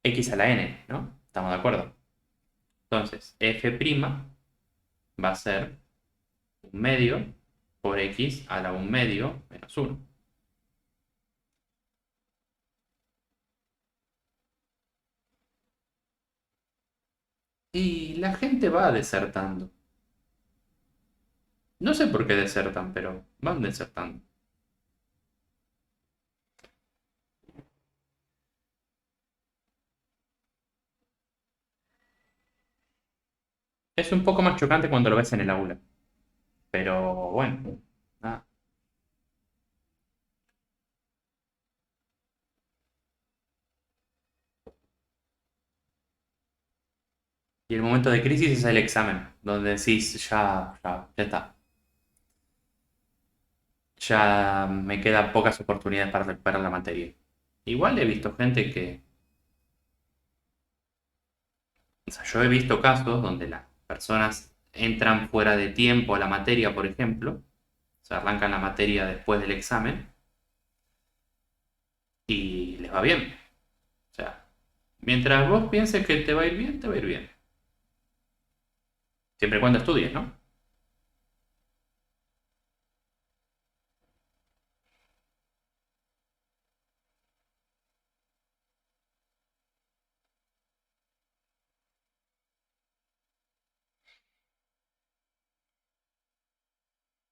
[SPEAKER 1] X a la n, ¿no? ¿Estamos de acuerdo? Entonces, f' va a ser un medio por x a la un medio menos uno. Y la gente va desertando. No sé por qué desertan, pero van desertando. Es un poco más chocante cuando lo ves en el aula. Pero bueno, nada. Y el momento de crisis es el examen, donde decís, ya está. Ya me quedan pocas oportunidades para recuperar la materia. Igual he visto gente que, o sea, yo he visto casos donde las personas entran fuera de tiempo a la materia, por ejemplo, o sea, arrancan la materia después del examen y les va bien. O sea, mientras vos pienses que te va a ir bien, te va a ir bien. Siempre y cuando estudies, ¿no?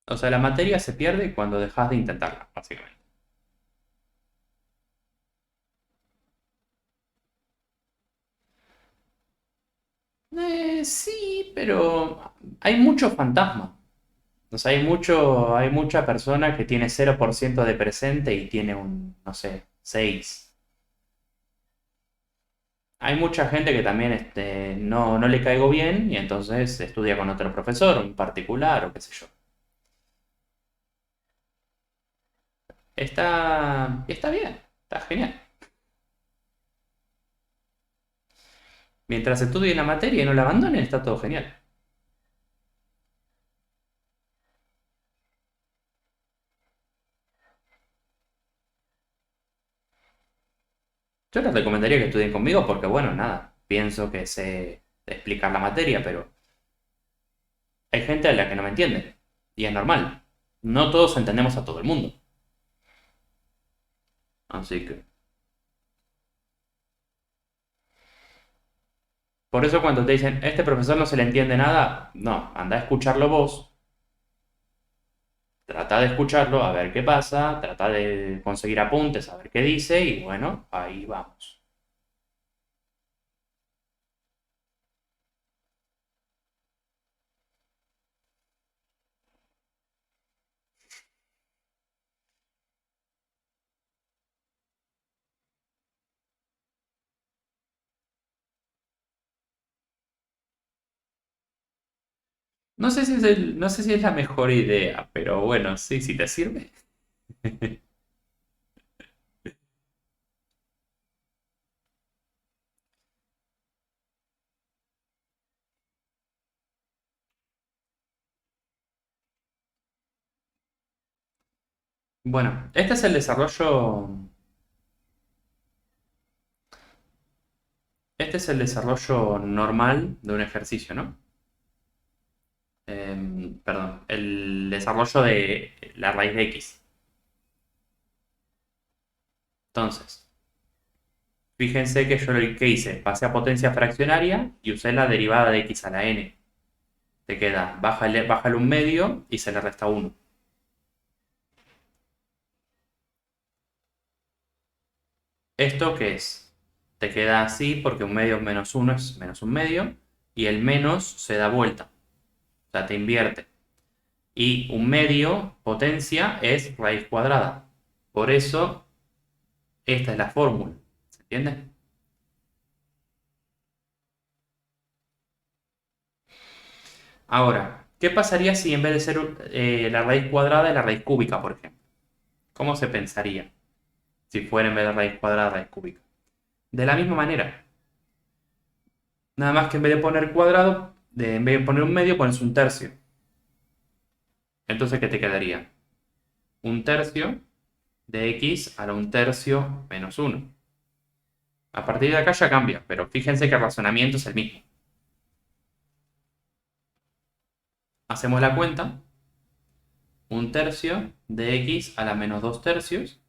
[SPEAKER 1] O sea, la materia se pierde cuando dejas de intentarla, básicamente. Sí, pero hay mucho fantasma. O sea, hay mucha persona que tiene 0% de presente y tiene un, no sé, 6. Hay mucha gente que también no le caigo bien y entonces estudia con otro profesor, un particular o qué sé yo. Está bien, está genial. Mientras estudie la materia y no la abandone, está todo genial. Yo les recomendaría que estudien conmigo porque, bueno, nada, pienso que sé explicar la materia, pero hay gente a la que no me entiende. Y es normal. No todos entendemos a todo el mundo. Así que... Por eso cuando te dicen, este profesor no se le entiende nada, no, anda a escucharlo vos, trata de escucharlo, a ver qué pasa, trata de conseguir apuntes, a ver qué dice y bueno, ahí vamos. No sé si es la mejor idea, pero bueno, sí, si te sirve. Bueno, este es el desarrollo normal de un ejercicio, ¿no? Perdón, el desarrollo de la raíz de x. Entonces, fíjense que yo lo que hice, pasé a potencia fraccionaria y usé la derivada de x a la n. Te queda, bájale un medio y se le resta uno. ¿Esto qué es? Te queda así porque un medio menos uno es menos un medio y el menos se da vuelta, o sea, te invierte. Y un medio, potencia, es raíz cuadrada. Por eso, esta es la fórmula. ¿Se entiende? Ahora, ¿qué pasaría si en vez de ser la raíz cuadrada es la raíz cúbica, por ejemplo? ¿Cómo se pensaría si fuera en vez de raíz cuadrada raíz cúbica? De la misma manera, nada más que en vez de poner cuadrado, en vez de poner un medio, pones un tercio. Entonces, ¿qué te quedaría? Un tercio de x a la un tercio menos uno. A partir de acá ya cambia, pero fíjense que el razonamiento es el mismo. Hacemos la cuenta. Un tercio de x a la menos 2 tercios.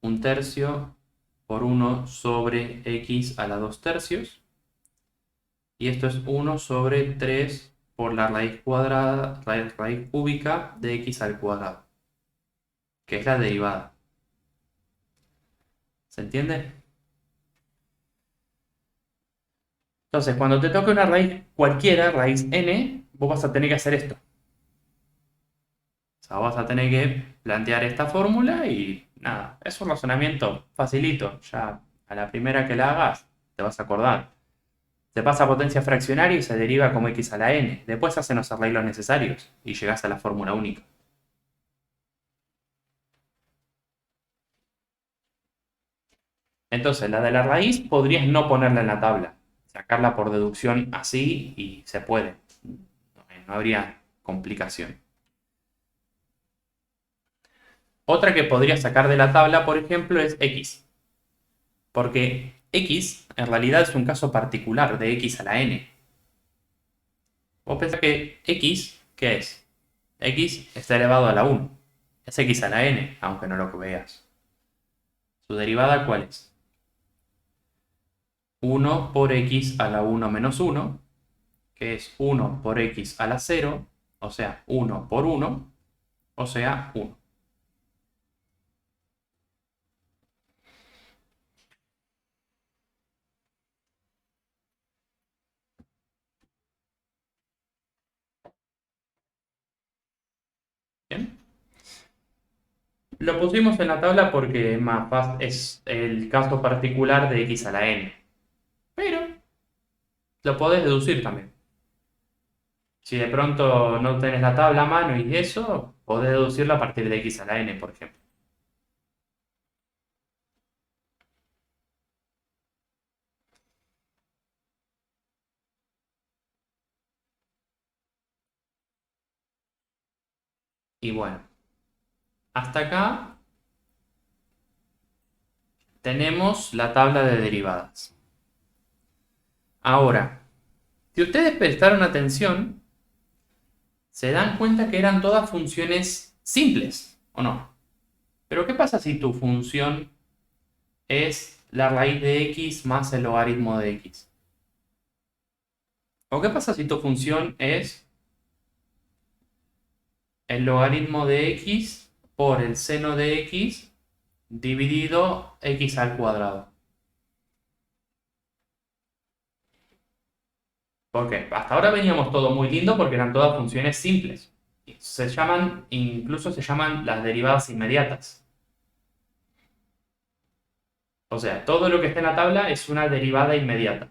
[SPEAKER 1] Un tercio por uno sobre x a la 2 tercios. Y esto es uno sobre 3 por la raíz cuadrada, raíz cúbica de x al cuadrado, que es la derivada. ¿Se entiende? Entonces, cuando te toque una raíz cualquiera, raíz n, vos vas a tener que hacer esto. O sea, vas a tener que plantear esta fórmula y nada, es un razonamiento facilito. Ya a la primera que la hagas, te vas a acordar. Se pasa a potencia fraccionaria y se deriva como x a la n. Después hacen los arreglos necesarios y llegás a la fórmula única. Entonces, la de la raíz podrías no ponerla en la tabla. Sacarla por deducción así y se puede. No habría complicación. Otra que podría sacar de la tabla, por ejemplo, es x. Porque x en realidad es un caso particular de x a la n. Vos pensás que x, ¿qué es? X está elevado a la 1. Es x a la n, aunque no lo veas. ¿Su derivada cuál es? 1 por x a la 1 menos 1, que es 1 por x a la 0, o sea, 1 por 1, o sea, 1. ¿Bien? Lo pusimos en la tabla porque más es el caso particular de x a la n. Pero lo podés deducir también. Si de pronto no tenés la tabla a mano y eso, podés deducirlo a partir de x a la n, por ejemplo. Y bueno, hasta acá tenemos la tabla de derivadas. Ahora, si ustedes prestaron atención, se dan cuenta que eran todas funciones simples, ¿o no? Pero ¿qué pasa si tu función es la raíz de x más el logaritmo de x? ¿O qué pasa si tu función es el logaritmo de x por el seno de x dividido x al cuadrado? Porque hasta ahora veníamos todo muy lindo porque eran todas funciones simples. Incluso se llaman las derivadas inmediatas. O sea, todo lo que está en la tabla es una derivada inmediata.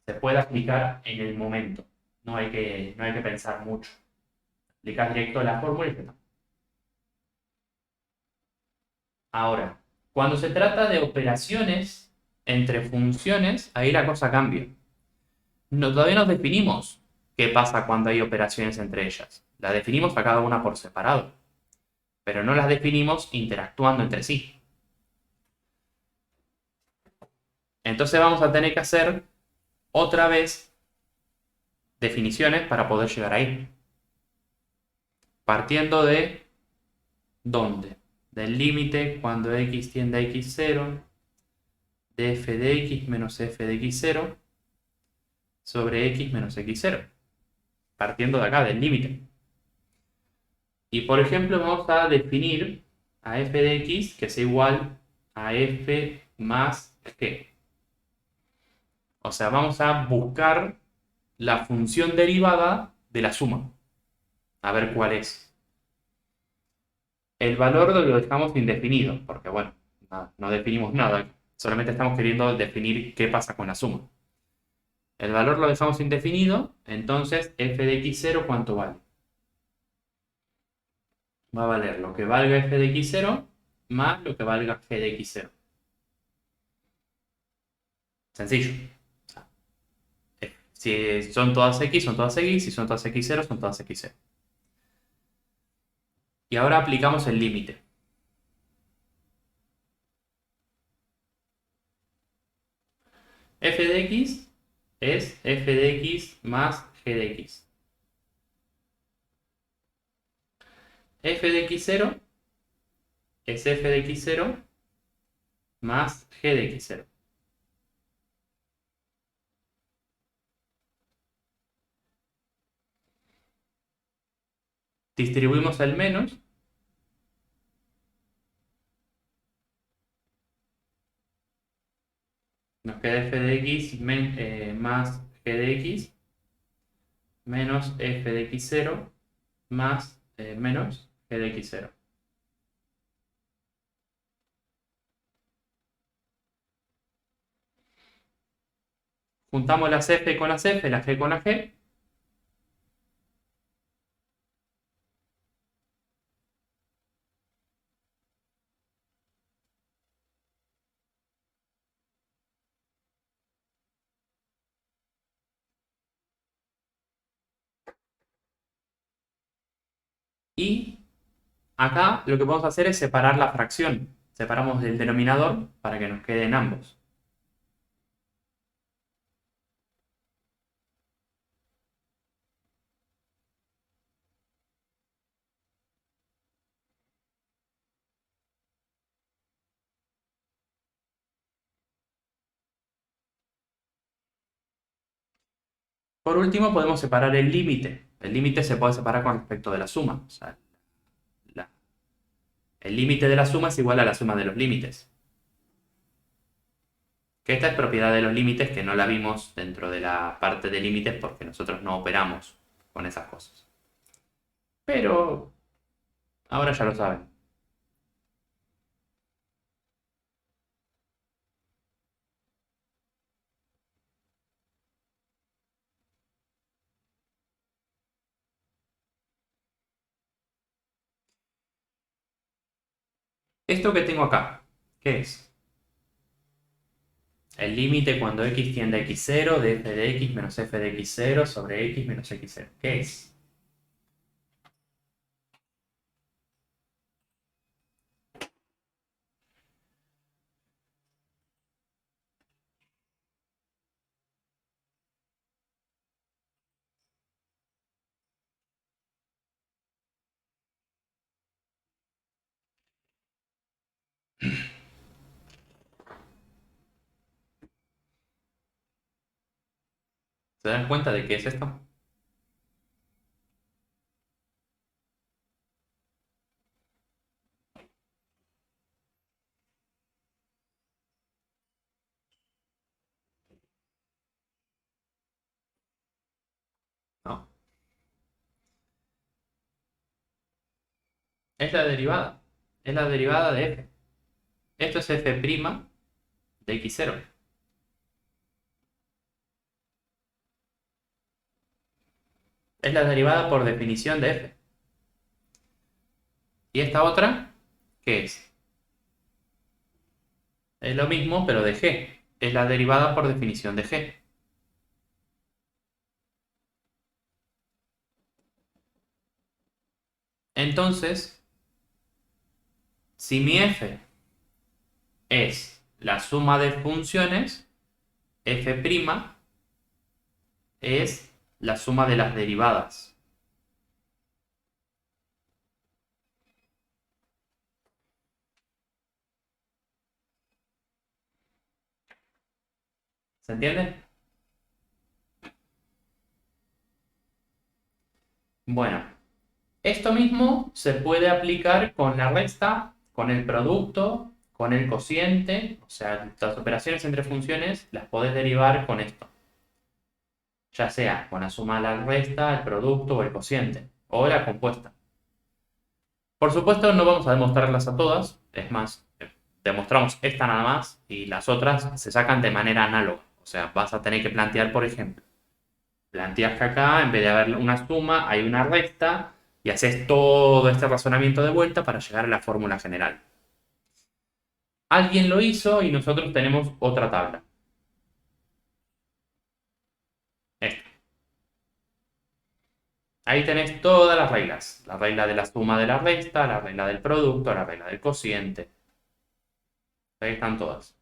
[SPEAKER 1] Se puede aplicar en el momento. No hay que pensar mucho. Aplicas directo la fórmula y ya está. Ahora, cuando se trata de operaciones entre funciones, ahí la cosa cambia. Todavía no definimos qué pasa cuando hay operaciones entre ellas. Las definimos a cada una por separado, pero no las definimos interactuando entre sí. Entonces vamos a tener que hacer otra vez definiciones para poder llegar ahí. Partiendo de ¿dónde? Del límite cuando x tiende a x0 de f de x menos f de x0 sobre x menos x0. Partiendo de acá, del límite. Y por ejemplo vamos a definir a f de x que sea igual a f más g. O sea, vamos a buscar la función derivada de la suma. A ver cuál es. El valor lo dejamos indefinido, porque bueno, no definimos nada. Solamente estamos queriendo definir qué pasa con la suma. El valor lo dejamos indefinido, entonces f de x0, ¿cuánto vale? Va a valer lo que valga f de x0 más lo que valga g de x0. Sencillo. Si son todas x, son todas x. Si son todas x0, son todas x0. Y ahora aplicamos el límite. F de x es f de x más g de x. F de x0 es f de x0 más g de x0. Distribuimos el menos. Nos queda f de x más g de x menos f de x0 más menos g de x0. Juntamos las f con las f, la g con la g. Y acá lo que vamos a hacer es separar la fracción. Separamos el denominador para que nos queden ambos. Por último, podemos separar el límite. El límite se puede separar con respecto de la suma. O sea, el límite de la suma es igual a la suma de los límites. Que esta es propiedad de los límites que no la vimos dentro de la parte de límites porque nosotros no operamos con esas cosas. Pero ahora ya lo saben. Esto que tengo acá, ¿qué es? El límite cuando x tiende a x0 de f de x menos f de x0 sobre x menos x0. ¿Qué es? ¿Se dan cuenta de qué es esto? No. Es la derivada. Es la derivada de f. Esto es f' de x0. Es la derivada por definición de f. ¿Y esta otra? ¿Qué es? Es lo mismo, pero de g. Es la derivada por definición de g. Entonces, si mi f es la suma de funciones, f' es la suma de las derivadas. ¿Se entiende? Bueno, esto mismo se puede aplicar con la resta, con el producto, con el cociente. O sea, las operaciones entre funciones las podés derivar con esto. Ya sea con la suma de la resta, el producto o el cociente. O la compuesta. Por supuesto, no vamos a demostrarlas a todas. Es más, demostramos esta nada más y las otras se sacan de manera análoga. O sea, vas a tener que plantear, por ejemplo, planteas que acá, en vez de haber una suma, hay una resta y haces todo este razonamiento de vuelta para llegar a la fórmula general. Alguien lo hizo y nosotros tenemos otra tabla. Esta. Ahí tenés todas las reglas. La regla de la suma de la resta, la regla del producto, la regla del cociente. Ahí están todas.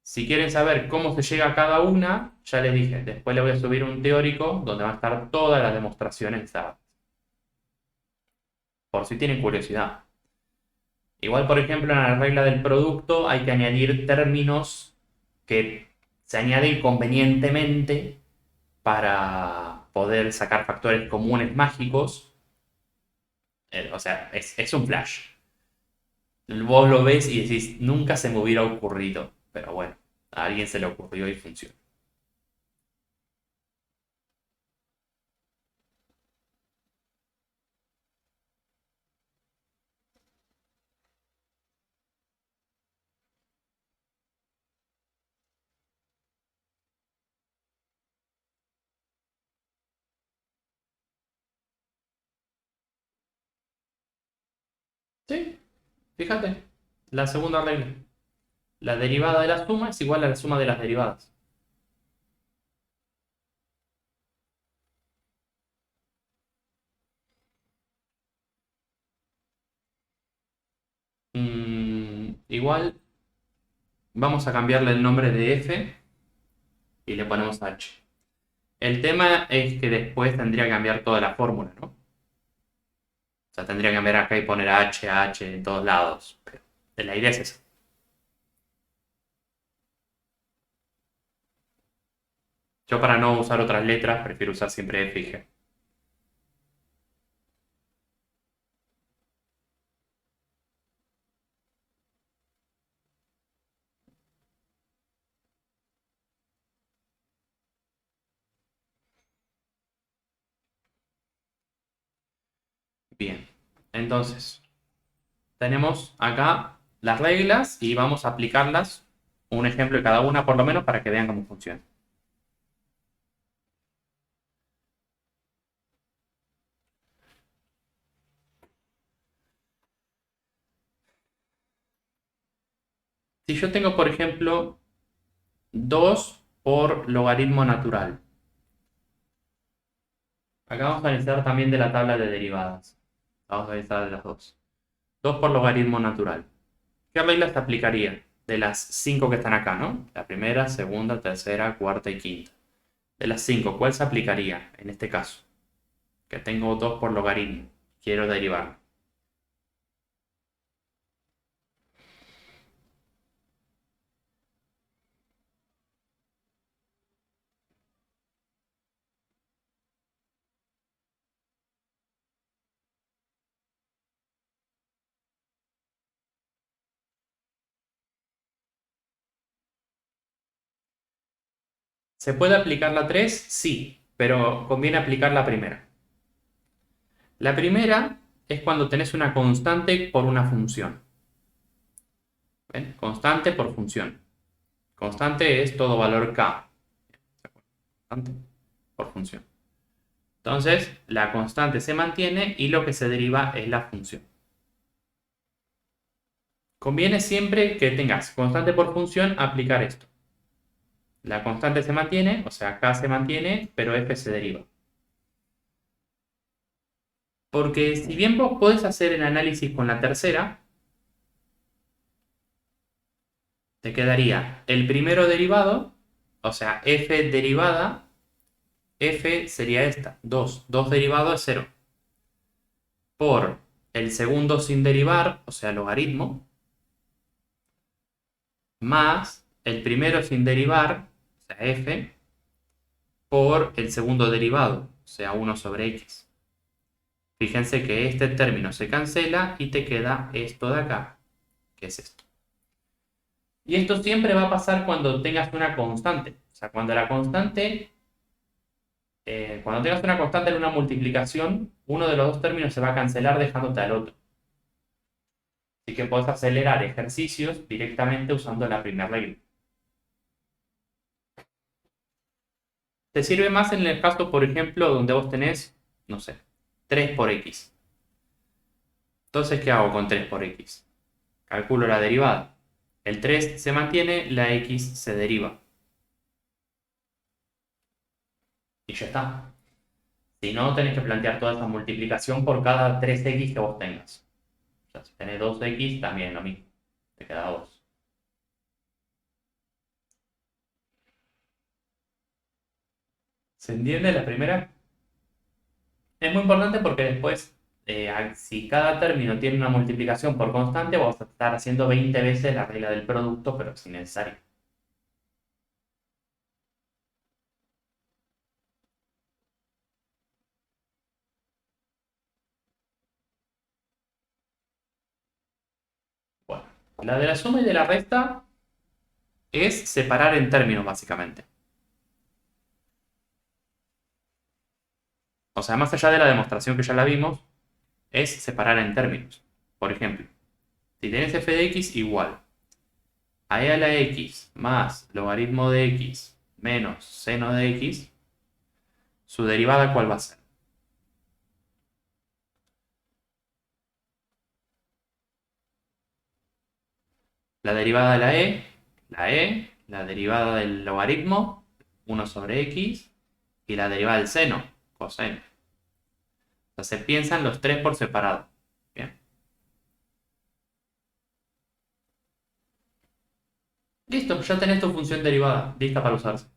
[SPEAKER 1] Si quieren saber cómo se llega a cada una, ya les dije, después les voy a subir un teórico donde van a estar todas las demostraciones dadas. Por si tienen curiosidad. Igual, por ejemplo, en la regla del producto hay que añadir términos que se añaden convenientemente para poder sacar factores comunes mágicos. O sea, es un flash. Vos lo ves y decís, nunca se me hubiera ocurrido. Pero bueno, a alguien se le ocurrió y funciona. Sí, fíjate. La segunda regla. La derivada de la suma es igual a la suma de las derivadas. Igual vamos a cambiarle el nombre de f y le ponemos h. El tema es que después tendría que cambiar toda la fórmula, ¿no? O sea, tendría que cambiar acá y poner h en todos lados. Pero la idea es esa. Yo para no usar otras letras prefiero usar siempre f y g. Bien, entonces tenemos acá las reglas y vamos a aplicarlas, un ejemplo de cada una por lo menos para que vean cómo funciona. Si yo tengo, por ejemplo, 2 por logaritmo natural. Acá vamos a necesitar también de la tabla de derivadas. Vamos a necesitar de las dos. 2 por logaritmo natural. ¿Qué reglas te aplicaría? De las 5 que están acá, ¿no? La primera, segunda, tercera, cuarta y quinta. De las 5, ¿cuál se aplicaría en este caso? Que tengo 2 por logaritmo. Quiero derivar. ¿Se puede aplicar la 3? Sí, pero conviene aplicar la primera. La primera es cuando tenés una constante por una función. ¿Ven? Constante por función. Constante es todo valor k. Constante por función. Entonces, la constante se mantiene y lo que se deriva es la función. Conviene siempre que tengas constante por función aplicar esto. La constante se mantiene, o sea, k se mantiene, pero f se deriva. Porque si bien vos podés hacer el análisis con la tercera, te quedaría el primero derivado, o sea, f derivada, f sería esta, 2. 2 derivado es 0. Por el segundo sin derivar, o sea, logaritmo, más el primero sin derivar, o sea, f, por el segundo derivado, o sea, 1 sobre x. Fíjense que este término se cancela y te queda esto de acá, que es esto. Y esto siempre va a pasar cuando tengas una constante. O sea, cuando cuando tengas una constante en una multiplicación, uno de los dos términos se va a cancelar dejándote al otro. Así que puedes acelerar ejercicios directamente usando la primera regla. Te sirve más en el caso, por ejemplo, donde vos tenés, no sé, 3 por x. Entonces, ¿qué hago con 3 por x? Calculo la derivada. El 3 se mantiene, la x se deriva. Y ya está. Si no, tenés que plantear toda esa multiplicación por cada 3x que vos tengas. O sea, si tenés 2x, también lo mismo. Te queda 2. ¿Se entiende la primera? Es muy importante porque después, si cada término tiene una multiplicación por constante, vamos a estar haciendo 20 veces la regla del producto, pero es innecesario. Bueno, la de la suma y de la resta es separar en términos, básicamente. O sea, más allá de la demostración que ya la vimos, es separar en términos. Por ejemplo, si tenés f de x igual a e a la x más logaritmo de x menos seno de x, ¿su derivada cuál va a ser? La derivada de la derivada del logaritmo, 1 sobre x, y la derivada del seno, coseno. Entonces se piensan los tres por separado. Bien. Listo, ya tenés tu función derivada, lista para usarse.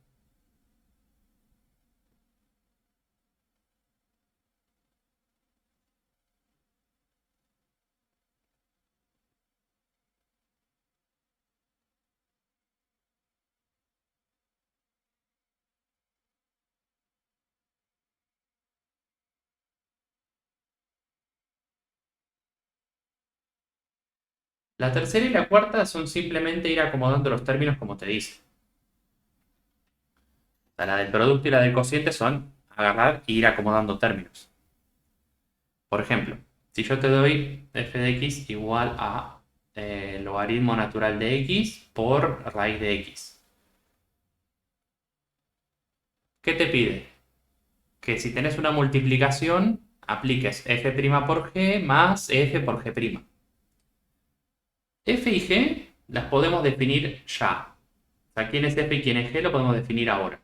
[SPEAKER 1] La tercera y la cuarta son simplemente ir acomodando los términos como te dice. O sea, la del producto y la del cociente son agarrar e ir acomodando términos. Por ejemplo, si yo te doy f de x igual a logaritmo natural de x por raíz de x. ¿Qué te pide? Que si tenés una multiplicación, apliques f' por g más f por g'. F y g las podemos definir ya. O sea, quién es f y quién es g lo podemos definir ahora.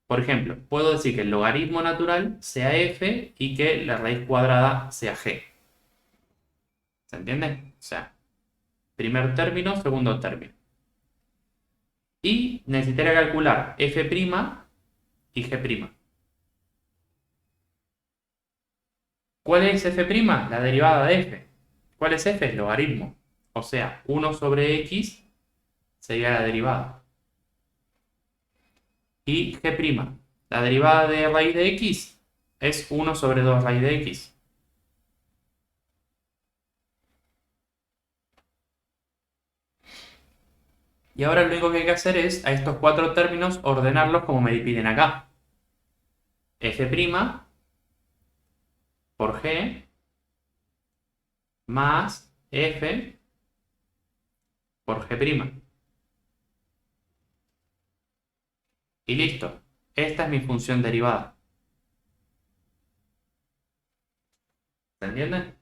[SPEAKER 1] Por ejemplo, puedo decir que el logaritmo natural sea f y que la raíz cuadrada sea g. ¿Se entiende? O sea, primer término, segundo término. Y necesitaría calcular f' y g'. ¿Cuál es f'? La derivada de f. ¿Cuál es f? El logaritmo. O sea, 1 sobre x sería la derivada. Y g', la derivada de raíz de x es 1 sobre 2 raíz de x. Y ahora lo único que hay que hacer es a estos cuatro términos ordenarlos como me piden acá. F' por G más F por G'. Y listo. Esta es mi función derivada. ¿Se entiende?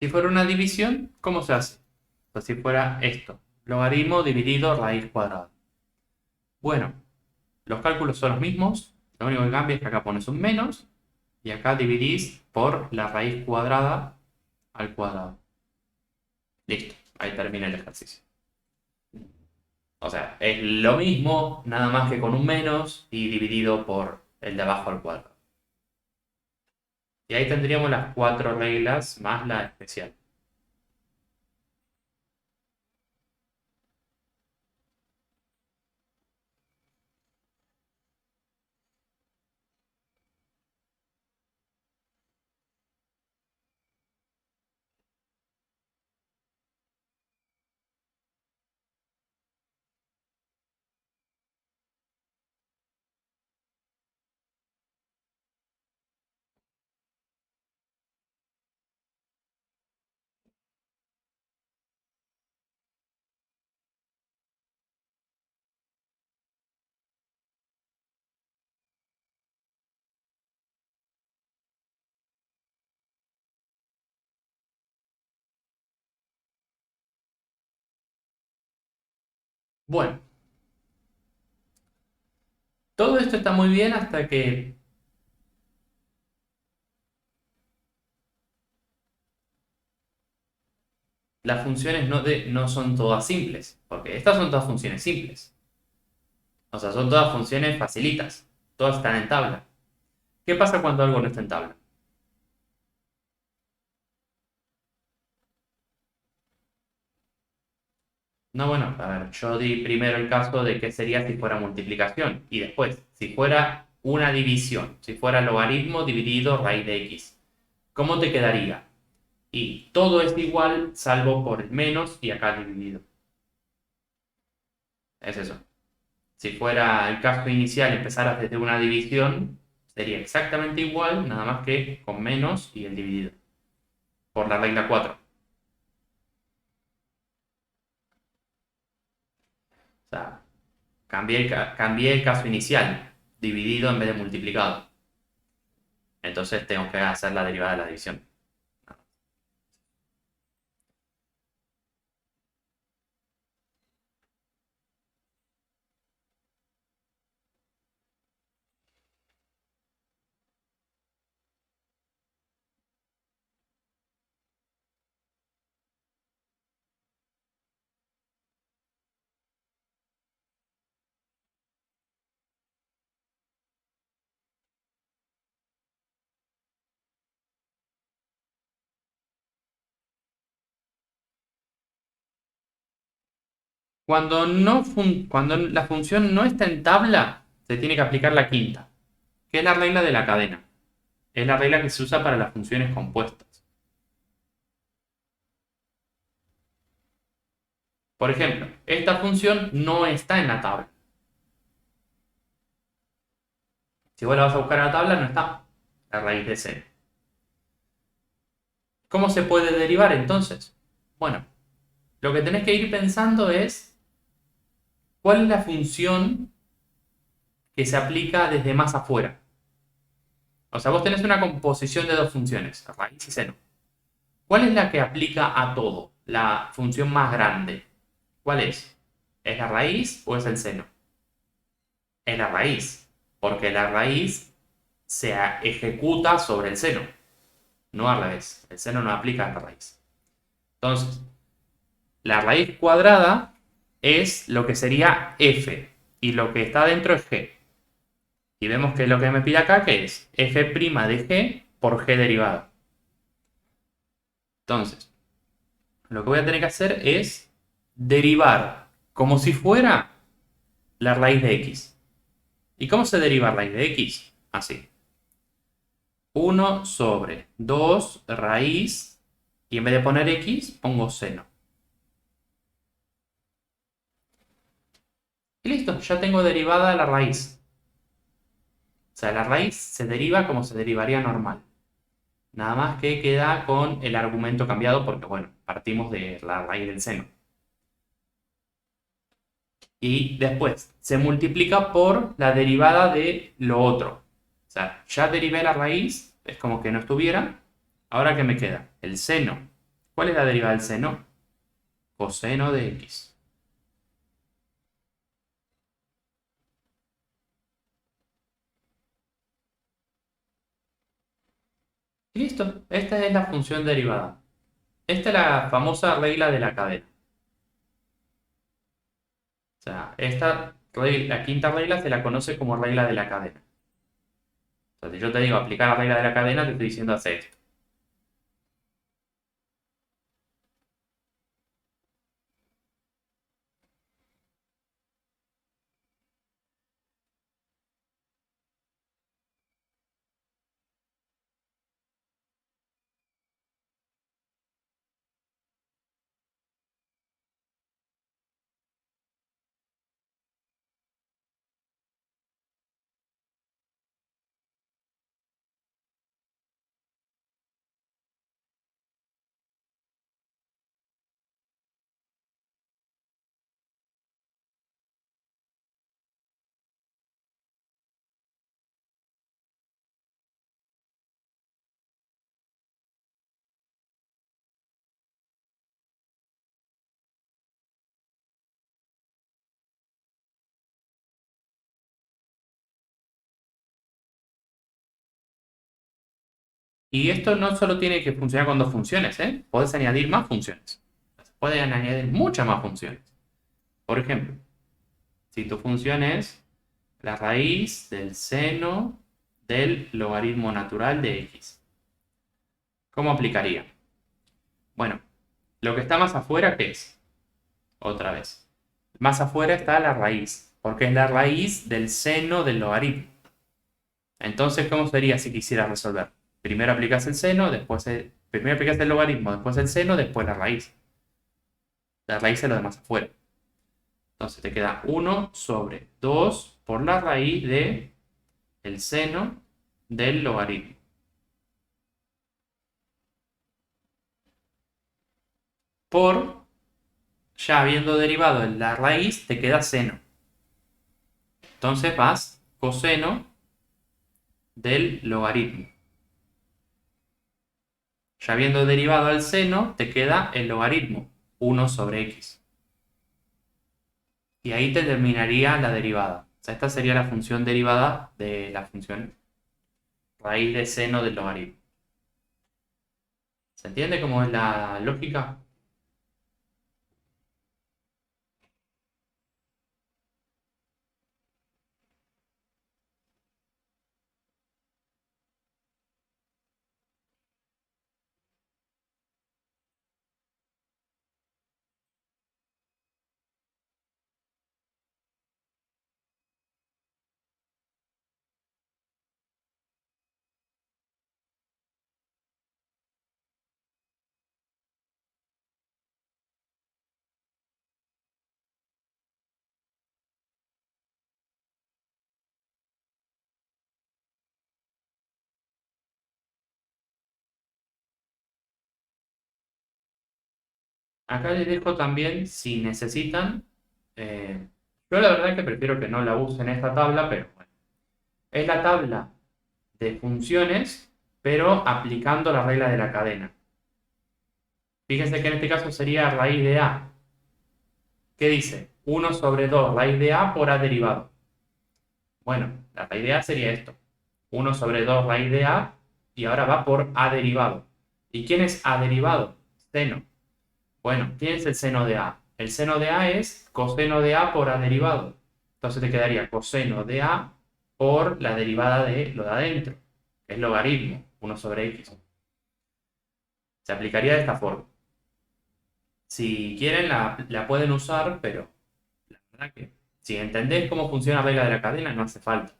[SPEAKER 1] Si fuera una división, ¿cómo se hace? Pues si fuera esto. Logaritmo dividido raíz cuadrada. Bueno, los cálculos son los mismos. Lo único que cambia es que acá pones un menos y acá dividís por la raíz cuadrada al cuadrado. Listo, ahí termina el ejercicio. O sea, es lo mismo, nada más que con un menos y dividido por el de abajo al cuadrado. Y ahí tendríamos las cuatro reglas más la especial. Bueno, todo esto está muy bien hasta que las funciones no son todas simples, porque estas son todas funciones simples. O sea, son todas funciones facilitas. Todas están en tabla. ¿Qué pasa cuando algo no está en tabla? No, bueno, a ver, yo di primero el caso de qué sería si fuera multiplicación y después, si fuera una división, si fuera logaritmo dividido raíz de x, ¿cómo te quedaría? Y todo es igual salvo por el menos y acá dividido. Es eso. Si fuera el caso inicial, empezaras desde una división, sería exactamente igual, nada más que con menos y el dividido, por la regla 4. O sea, cambié el caso inicial, dividido en vez de multiplicado. Entonces tengo que hacer la derivada de la división. Cuando la función no está en tabla, se tiene que aplicar la quinta, que es la regla de la cadena. Es la regla que se usa para las funciones compuestas. Por ejemplo, esta función no está en la tabla. Si vos la vas a buscar a la tabla, no está la raíz de c. ¿Cómo se puede derivar entonces? Bueno, lo que tenés que ir pensando es cuál es la función que se aplica desde más afuera. O sea, vos tenés una composición de dos funciones, raíz y seno. ¿Cuál es la que aplica a todo? La función más grande. ¿Cuál es? ¿Es la raíz o es el seno? Es la raíz, porque la raíz se ejecuta sobre el seno, no al revés. El seno no aplica a la raíz. Entonces, la raíz cuadrada es lo que sería f y lo que está dentro es g. Y vemos que lo que me pide acá que es f' de g por g derivada. Entonces, lo que voy a tener que hacer es derivar como si fuera la raíz de x. ¿Y cómo se deriva raíz de x? Así. 1/2 raíz y en vez de poner x pongo seno. Y listo, ya tengo derivada la raíz. O sea, la raíz se deriva como se derivaría normal. Nada más que queda con el argumento cambiado porque, bueno, partimos de la raíz del seno. Y después se multiplica por la derivada de lo otro. O sea, ya derivé la raíz, es como que no estuviera. Ahora, ¿qué me queda? El seno. ¿Cuál es la derivada del seno? Coseno de x. Y listo, esta es la función derivada. Esta es la famosa regla de la cadena. O sea, la quinta regla se la conoce como regla de la cadena. O sea, si yo te digo aplicar la regla de la cadena, te estoy diciendo hacer esto. Y esto no solo tiene que funcionar con dos funciones, ¿eh? Podés añadir más funciones. Pueden añadir muchas más funciones. Por ejemplo, si tu función es la raíz del seno del logaritmo natural de x. ¿Cómo aplicaría? Bueno, lo que está más afuera, ¿qué es? Otra vez. Más afuera está la raíz, porque es la raíz del seno del logaritmo. Entonces, ¿cómo sería si quisiera resolver? Primero aplicas el seno, primero aplicas el logaritmo, después el seno, después la raíz. La raíz es lo de más afuera. Entonces te queda 1/2 por la raíz de el seno del logaritmo. Por, ya habiendo derivado en la raíz, te queda seno. Entonces vas coseno del logaritmo. Ya habiendo derivado al seno, te queda el logaritmo, 1/x. Y ahí te terminaría la derivada. O sea, esta sería la función derivada de la función raíz de seno del logaritmo. ¿Se entiende cómo es la lógica? Acá les dejo también, si necesitan, yo la verdad que prefiero que no la usen esta tabla, pero bueno, es la tabla de funciones, pero aplicando la regla de la cadena. Fíjense que en este caso sería raíz de A. ¿Qué dice? 1/2 raíz de A por A derivado. Bueno, la raíz de A sería esto. 1/2 raíz de A y ahora va por A derivado. ¿Y quién es A derivado? Seno. Bueno, ¿quién es el seno de A? El seno de A es coseno de A por A derivado. Entonces te quedaría coseno de A por la derivada de lo de adentro, que es logaritmo, 1/x. Se aplicaría de esta forma. Si quieren la pueden usar, pero la verdad que si entendés cómo funciona la regla de la cadena no hace falta.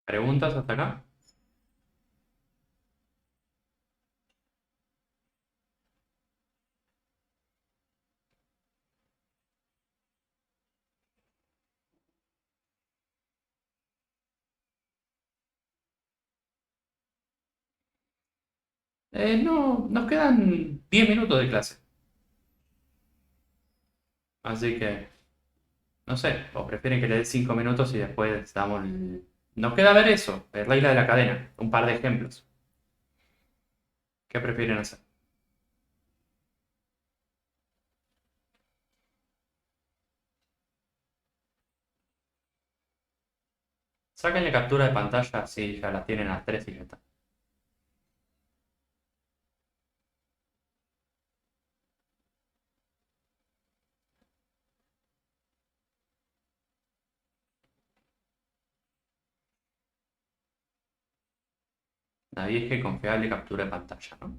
[SPEAKER 1] ¿Preguntas hasta acá? No, nos quedan 10 minutos de clase. Así que, no sé, o prefieren que le dé 5 minutos y después damos Nos queda ver eso, regla de la cadena, un par de ejemplos. ¿Qué prefieren hacer? Sáquenle captura de pantalla si ya las tienen a las 3 y ya está. Nadie es que confiable captura de pantalla, ¿no?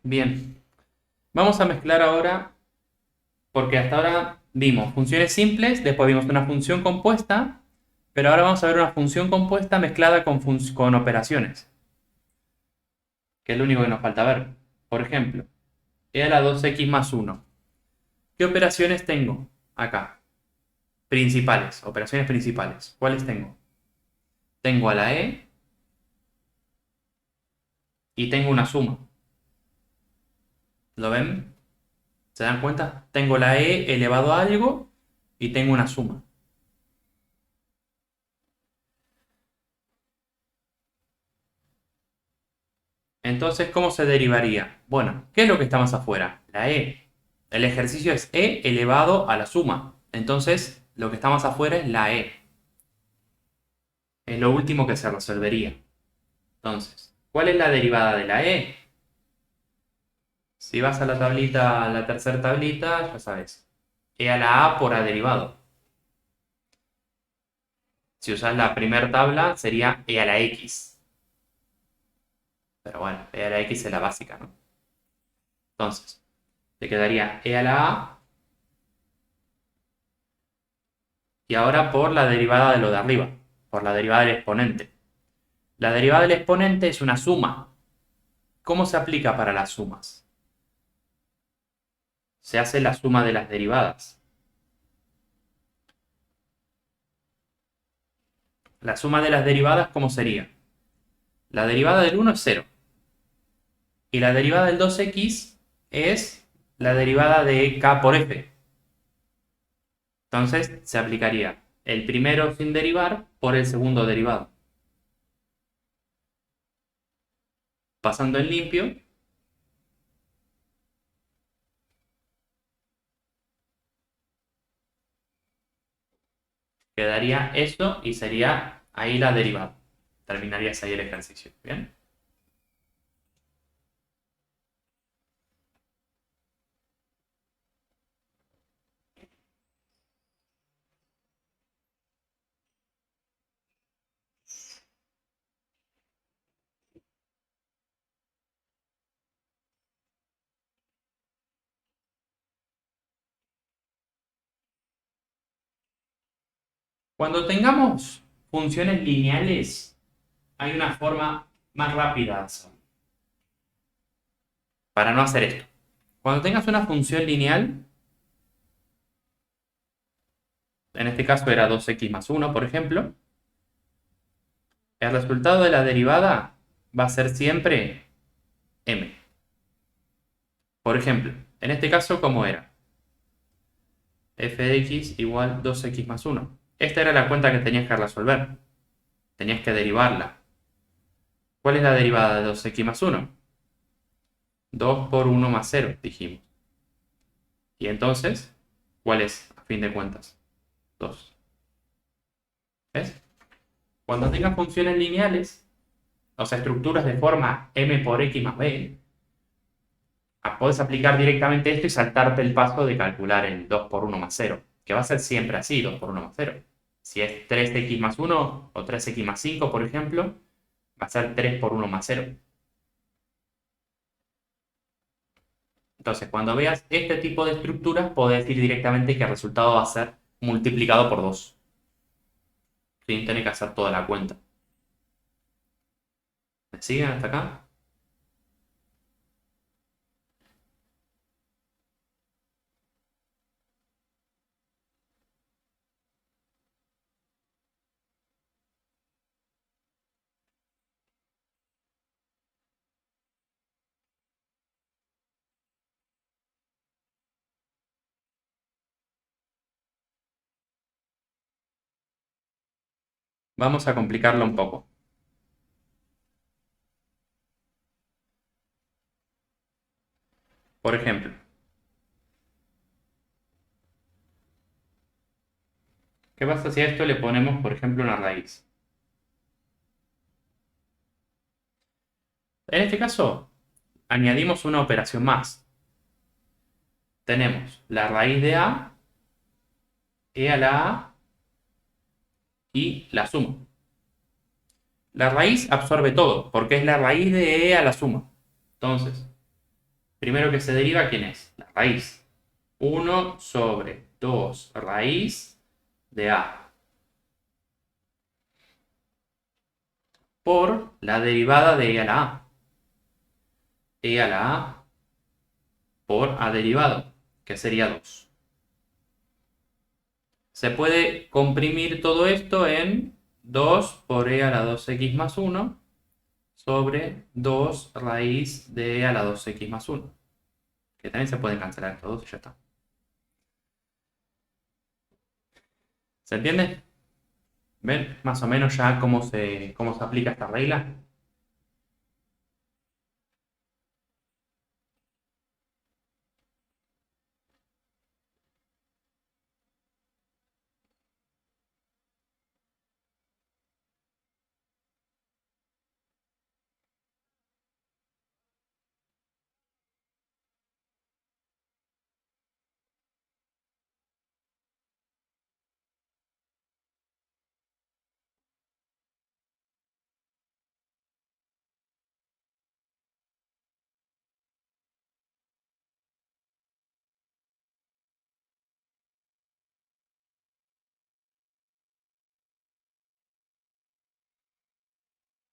[SPEAKER 1] Bien, vamos a mezclar ahora, porque hasta ahora vimos funciones simples, después vimos una función compuesta, pero ahora vamos a ver una función compuesta mezclada con operaciones, que es lo único que nos falta ver. Por ejemplo, e a la 2x más 1. ¿Qué operaciones tengo acá? Principales, operaciones principales. ¿Cuáles tengo? Tengo a la e y tengo una suma. ¿Lo ven? ¿Se dan cuenta? Tengo la e elevado a algo y tengo una suma. Entonces, ¿cómo se derivaría? Bueno, ¿qué es lo que está más afuera? La e. El ejercicio es e elevado a la suma. Entonces, lo que está más afuera es la e. Es lo último que se resolvería. Entonces, ¿cuál es la derivada de la e? Si vas a la tablita, a la tercera tablita, ya sabes. E a la a por a derivado. Si usas la primera tabla, sería e a la x. Pero bueno, e a la x es la básica, ¿no? Entonces, te quedaría e a la a y ahora por la derivada de lo de arriba, por la derivada del exponente. La derivada del exponente es una suma. ¿Cómo se aplica para las sumas? Se hace la suma de las derivadas. La suma de las derivadas, ¿cómo sería? La derivada del 1 es 0. Y la derivada del 2x es la derivada de k por f. Entonces se aplicaría el primero sin derivar por el segundo derivado. Pasando en limpio, quedaría esto y sería ahí la derivada. Terminarías ahí el ejercicio. ¿Bien? Cuando tengamos funciones lineales, hay una forma más rápida de hacerlo. Para no hacer esto. Cuando tengas una función lineal, en este caso era 2x más 1, por ejemplo, el resultado de la derivada va a ser siempre m. Por ejemplo, en este caso, ¿cómo era? F de x igual 2x más 1. Esta era la cuenta que tenías que resolver. Tenías que derivarla. ¿Cuál es la derivada de 2x más 1? 2 por 1 más 0, dijimos. Y entonces, ¿cuál es, a fin de cuentas? 2. ¿Ves? Cuando tengas funciones lineales, o sea, estructuras de forma m por x más b, puedes aplicar directamente esto y saltarte el paso de calcular el 2 por 1 más 0, que va a ser siempre así, 2 por 1 más 0. Si es 3x más 1 o 3x más 5, por ejemplo, va a ser 3 por 1 más 0. Entonces, cuando veas este tipo de estructuras, podés decir directamente que el resultado va a ser multiplicado por 2, sin tener que hacer toda la cuenta. ¿Me siguen hasta acá? Vamos a complicarlo un poco. Por ejemplo, ¿qué pasa si a esto le ponemos, por ejemplo, una raíz? En este caso, añadimos una operación más. Tenemos la raíz de a, e a la a y la suma. La raíz absorbe todo, porque es la raíz de e a la suma. Entonces, primero que se deriva, ¿quién es? La raíz. 1 sobre 2 raíz de a por la derivada de e a la a. E a la a por a derivado, que sería 2. Se puede comprimir todo esto en 2 por e a la 2x más 1 sobre 2 raíz de e a la 2x más 1. Que también se pueden cancelar estos dos y ya está. ¿Se entiende? ¿Ven más o menos ya cómo se aplica esta regla?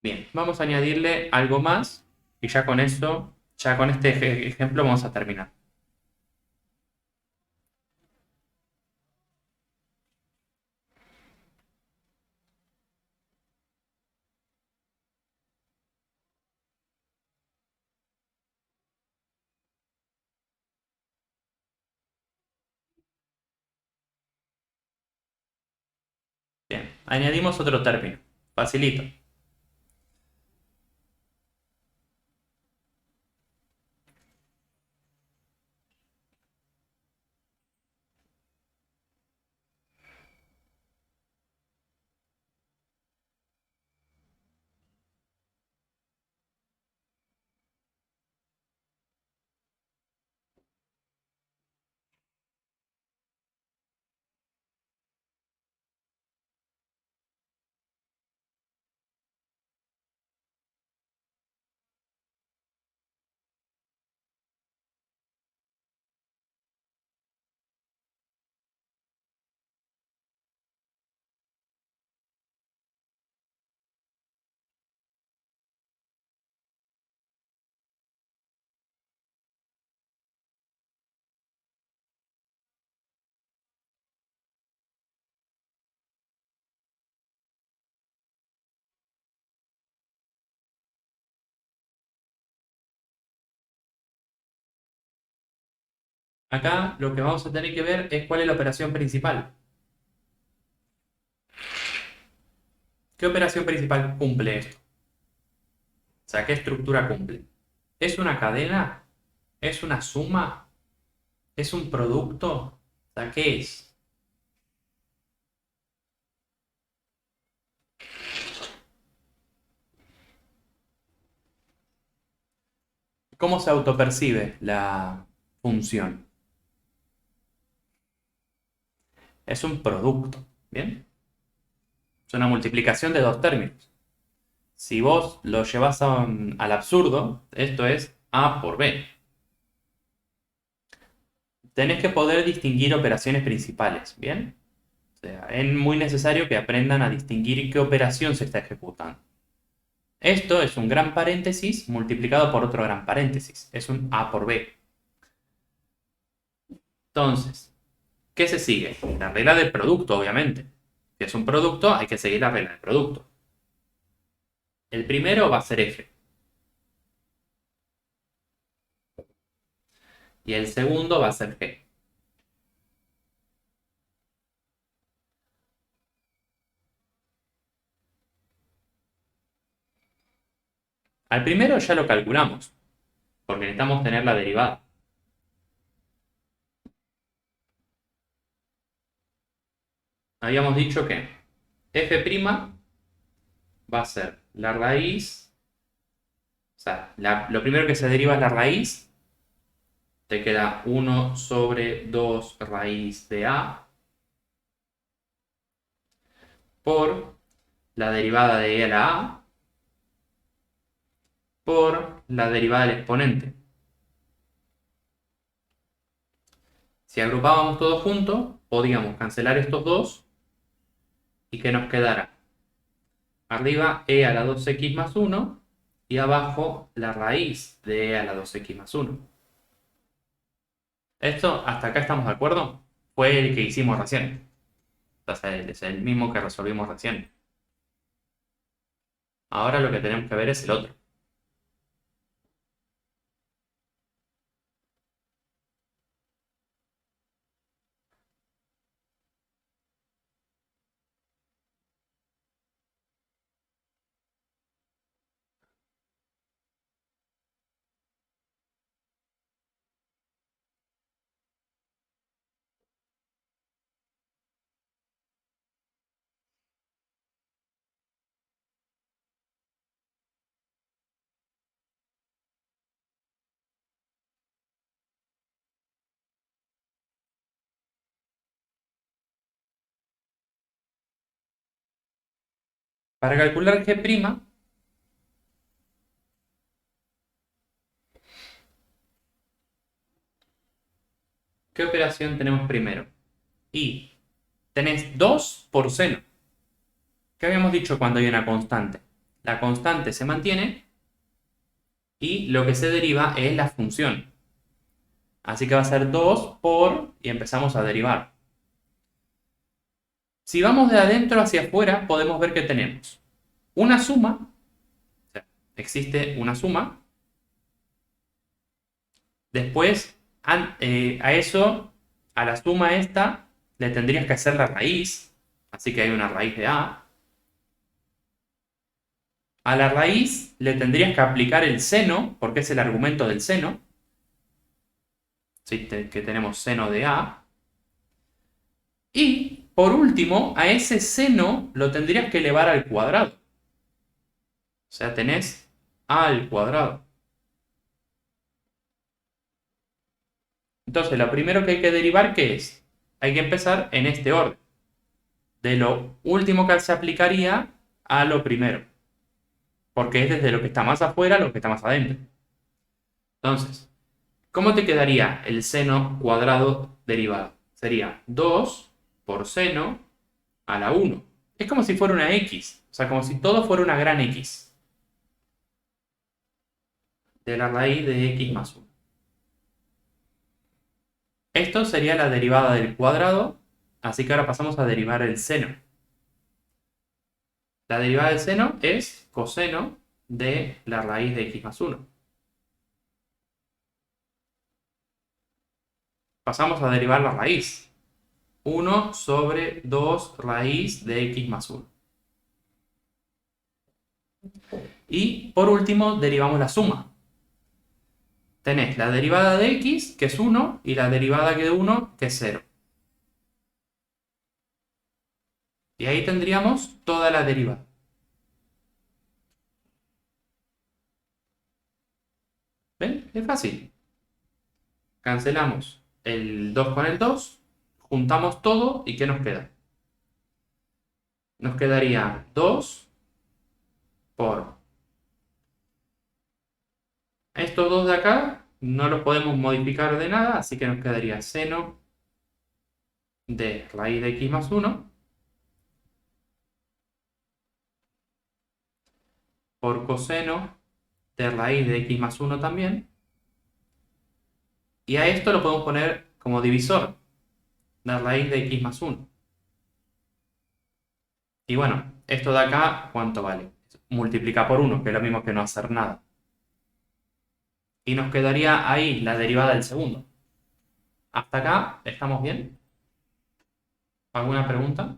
[SPEAKER 1] Bien, vamos a añadirle algo más y ya con eso, ya con este ejemplo vamos a terminar. Bien, añadimos otro término. Facilito. Acá lo que vamos a tener que ver es cuál es la operación principal. ¿Qué operación principal cumple esto? O sea, ¿qué estructura cumple? ¿Es una cadena? ¿Es una suma? ¿Es un producto? O sea, ¿qué es? ¿Cómo se autopercibe la función? Es un producto, ¿bien? Es una multiplicación de dos términos. Si vos lo llevas al absurdo, esto es A por B. Tenés que poder distinguir operaciones principales, ¿bien? O sea, es muy necesario que aprendan a distinguir qué operación se está ejecutando. Esto es un gran paréntesis multiplicado por otro gran paréntesis. Es un A por B. Entonces, ¿qué se sigue? La regla del producto, obviamente. Si es un producto, hay que seguir la regla del producto. El primero va a ser F. Y el segundo va a ser G. Al primero ya lo calculamos, porque necesitamos tener la derivada. Habíamos dicho que f' va a ser la raíz, o sea, lo primero que se deriva es la raíz, te queda 1 sobre 2 raíz de a por la derivada de e a la a por la derivada del exponente. Si agrupábamos todo junto, podíamos cancelar estos dos y que nos quedara arriba e a la 2x más 1 y abajo la raíz de e a la 2x más 1. Esto, hasta acá estamos de acuerdo, fue el que hicimos recién. O sea, es el mismo que resolvimos recién. Ahora lo que tenemos que ver es el otro. Para calcular G', ¿qué operación tenemos primero? Y tenés 2 por seno. ¿Qué habíamos dicho cuando hay una constante? La constante se mantiene y lo que se deriva es la función. Así que va a ser 2 por y empezamos a derivar. Si vamos de adentro hacia afuera, podemos ver que tenemos una suma, o sea, existe una suma. Después, a eso, a la suma esta, le tendrías que hacer la raíz. Así que hay una raíz de A. A la raíz le tendrías que aplicar el seno, porque es el argumento del seno. ¿Sí? Que tenemos seno de A. Y, por último, a ese seno lo tendrías que elevar al cuadrado. O sea, tenés A al cuadrado. Entonces, lo primero que hay que derivar, ¿qué es? Hay que empezar en este orden. De lo último que se aplicaría a lo primero. Porque es desde lo que está más afuera a lo que está más adentro. Entonces, ¿cómo te quedaría el seno cuadrado derivado? Sería 2 por seno a la 1. Es como si fuera una x, o sea, como si todo fuera una gran x de la raíz de x más 1. Esto sería la derivada del cuadrado, así que ahora pasamos a derivar el seno. La derivada del seno es coseno de la raíz de x más 1. pasamos a derivar la raíz. 1 sobre 2 raíz de x más 1. Y por último, derivamos la suma. Tenés la derivada de x, que es 1, y la derivada de 1, que es 0. Y ahí tendríamos toda la derivada. ¿Ven? Es fácil. Cancelamos el 2 con el 2, juntamos todo y ¿qué nos queda? Nos quedaría 2 por estos dos de acá, no los podemos modificar de nada, así que nos quedaría seno de raíz de x más 1 por coseno de raíz de x más 1 también. Y a esto lo podemos poner como divisor de raíz de x más 1. Y bueno, esto de acá, ¿cuánto vale? Multiplica por 1, que es lo mismo que no hacer nada. Y nos quedaría ahí la derivada del segundo. ¿Hasta acá estamos bien? ¿Alguna pregunta?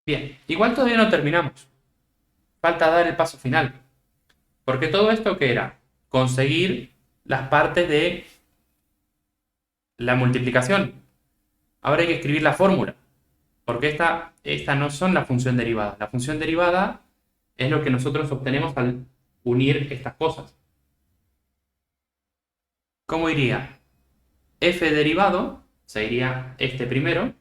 [SPEAKER 1] Bien, igual todavía no terminamos. Falta dar el paso final. Porque todo esto que era conseguir las partes de la multiplicación. Ahora hay que escribir la fórmula. Porque esta no son la función derivada. La función derivada es lo que nosotros obtenemos al unir estas cosas. ¿Cómo iría? F derivado, sería este primero,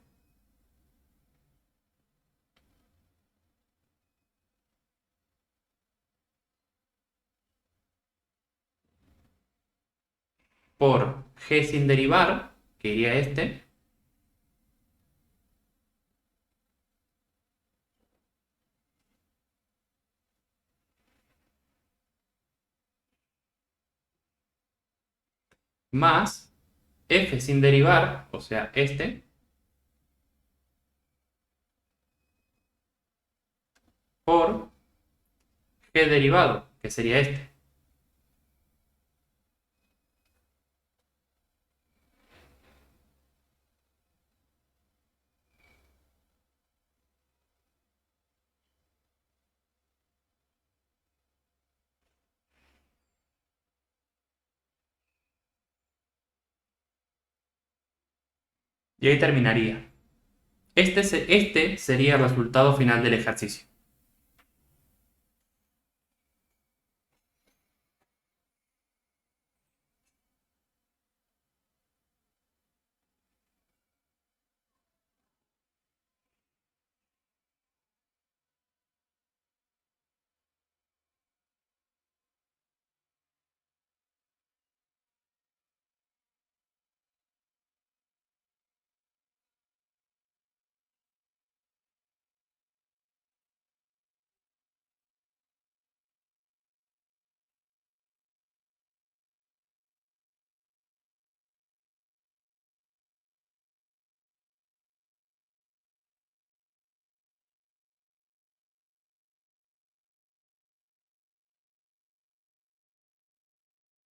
[SPEAKER 1] por g sin derivar, que iría este, más f sin derivar, o sea, este, por g derivado, que sería este. Y ahí terminaría. Este sería el resultado final del ejercicio.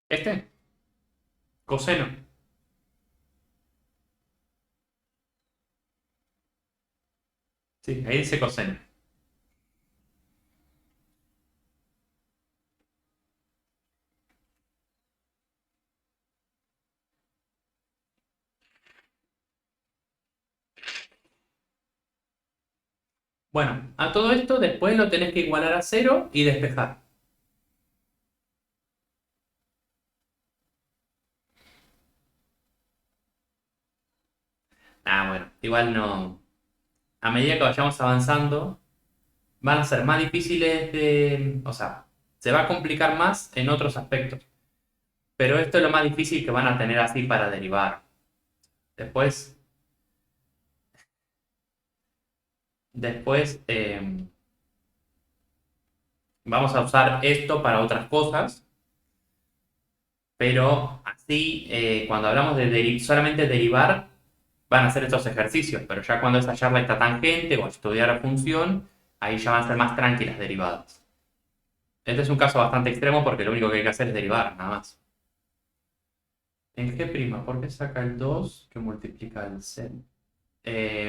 [SPEAKER 1] Este, coseno. Sí, ahí dice coseno. Bueno, a todo esto después lo tenés que igualar a cero y despejar. Ah, bueno, igual no. A medida que vayamos avanzando, van a ser más difíciles de... O sea, se va a complicar más en otros aspectos. Pero esto es lo más difícil que van a tener así para derivar. Después, después, vamos a usar esto para otras cosas, pero así, cuando hablamos de solamente derivar, van a hacer estos ejercicios, pero ya cuando es hallar la esta tangente o estudiar la función, ahí ya van a ser más tranquilas derivadas. Este es un caso bastante extremo porque lo único que hay que hacer es derivar, nada más. ¿En G'? ¿Por qué saca el 2 que multiplica el seno?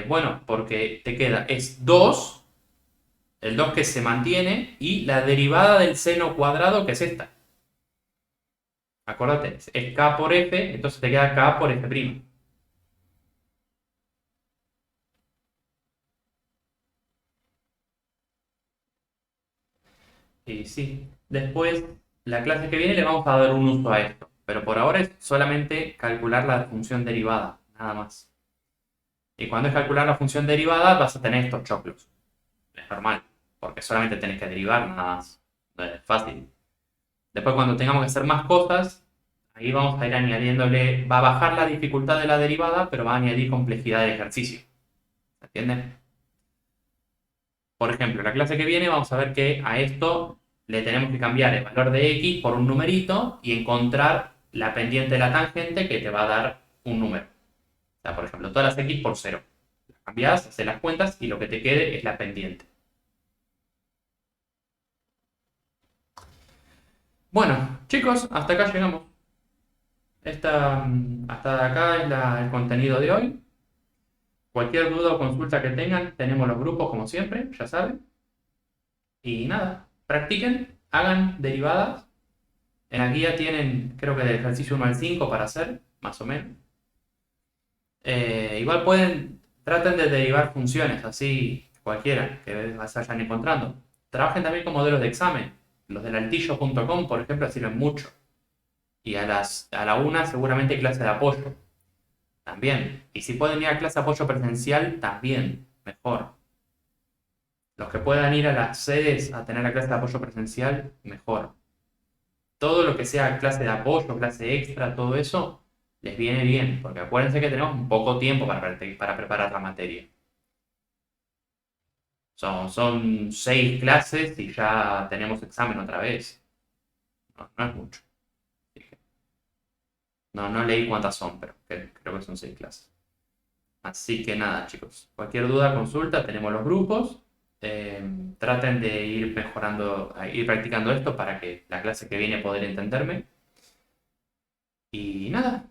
[SPEAKER 1] Bueno, porque te queda, es 2, el 2 que se mantiene, y la derivada del seno cuadrado, que es esta. Acuérdate, es k por f, entonces te queda k por f'. Y sí, después, la clase que viene le vamos a dar un uso a esto, pero por ahora es solamente calcular la función derivada, nada más. Y cuando es calcular la función derivada vas a tener estos choclos. Es normal, porque solamente tenés que derivar, nada más. Es fácil. Después cuando tengamos que hacer más cosas, ahí vamos a ir añadiéndole, va a bajar la dificultad de la derivada, pero va a añadir complejidad del ejercicio. ¿Se entiende? Por ejemplo, la clase que viene vamos a ver que a esto le tenemos que cambiar el valor de x por un numerito y encontrar la pendiente de la tangente que te va a dar un número. O sea, por ejemplo, todas las x por cero. Las cambias, haces las cuentas y lo que te quede es la pendiente. Bueno, chicos, hasta acá llegamos. Hasta acá es el contenido de hoy. Cualquier duda o consulta que tengan, tenemos los grupos como siempre, ya saben. Y nada, practiquen, hagan derivadas. En la guía tienen, creo que del ejercicio 1 al 5 para hacer, más o menos. Igual traten de derivar funciones, así cualquiera que se vayan encontrando. Trabajen también con modelos de examen. Los del altillo.com, por ejemplo, sirven mucho. Y a la una seguramente clase de apoyo. También. Y si pueden ir a clase de apoyo presencial, también. Mejor. Los que puedan ir a las sedes a tener la clase de apoyo presencial, mejor. Todo lo que sea clase de apoyo, clase extra, todo eso, les viene bien, porque acuérdense que tenemos un poco tiempo para preparar la materia. Son 6 clases y ya tenemos examen otra vez. No, no es mucho. No, no leí cuántas son, pero creo que son 6 clases. Así que nada, chicos. Cualquier duda, consulta, tenemos los grupos. Eh, Traten de ir mejorando, ir practicando esto para que la clase que viene poder entenderme. Y nada,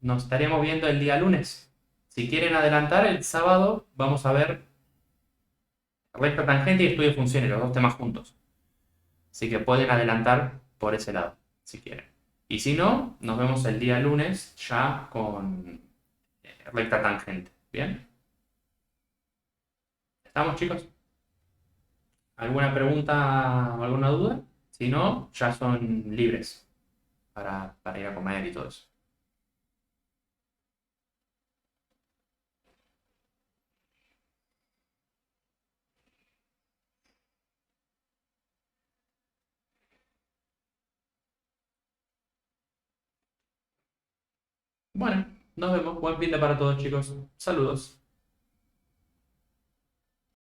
[SPEAKER 1] nos estaremos viendo el día lunes. Si quieren adelantar, el sábado vamos a ver recta tangente y estudio de funciones, los dos temas juntos. Así que pueden adelantar por ese lado, si quieren. Y si no, nos vemos el día lunes ya con recta tangente. ¿Bien? ¿Estamos, chicos? ¿Alguna pregunta o alguna duda? Si no, ya son libres para ir a comer y todo eso. Bueno, nos vemos. Buen fin de para todos, chicos. Saludos.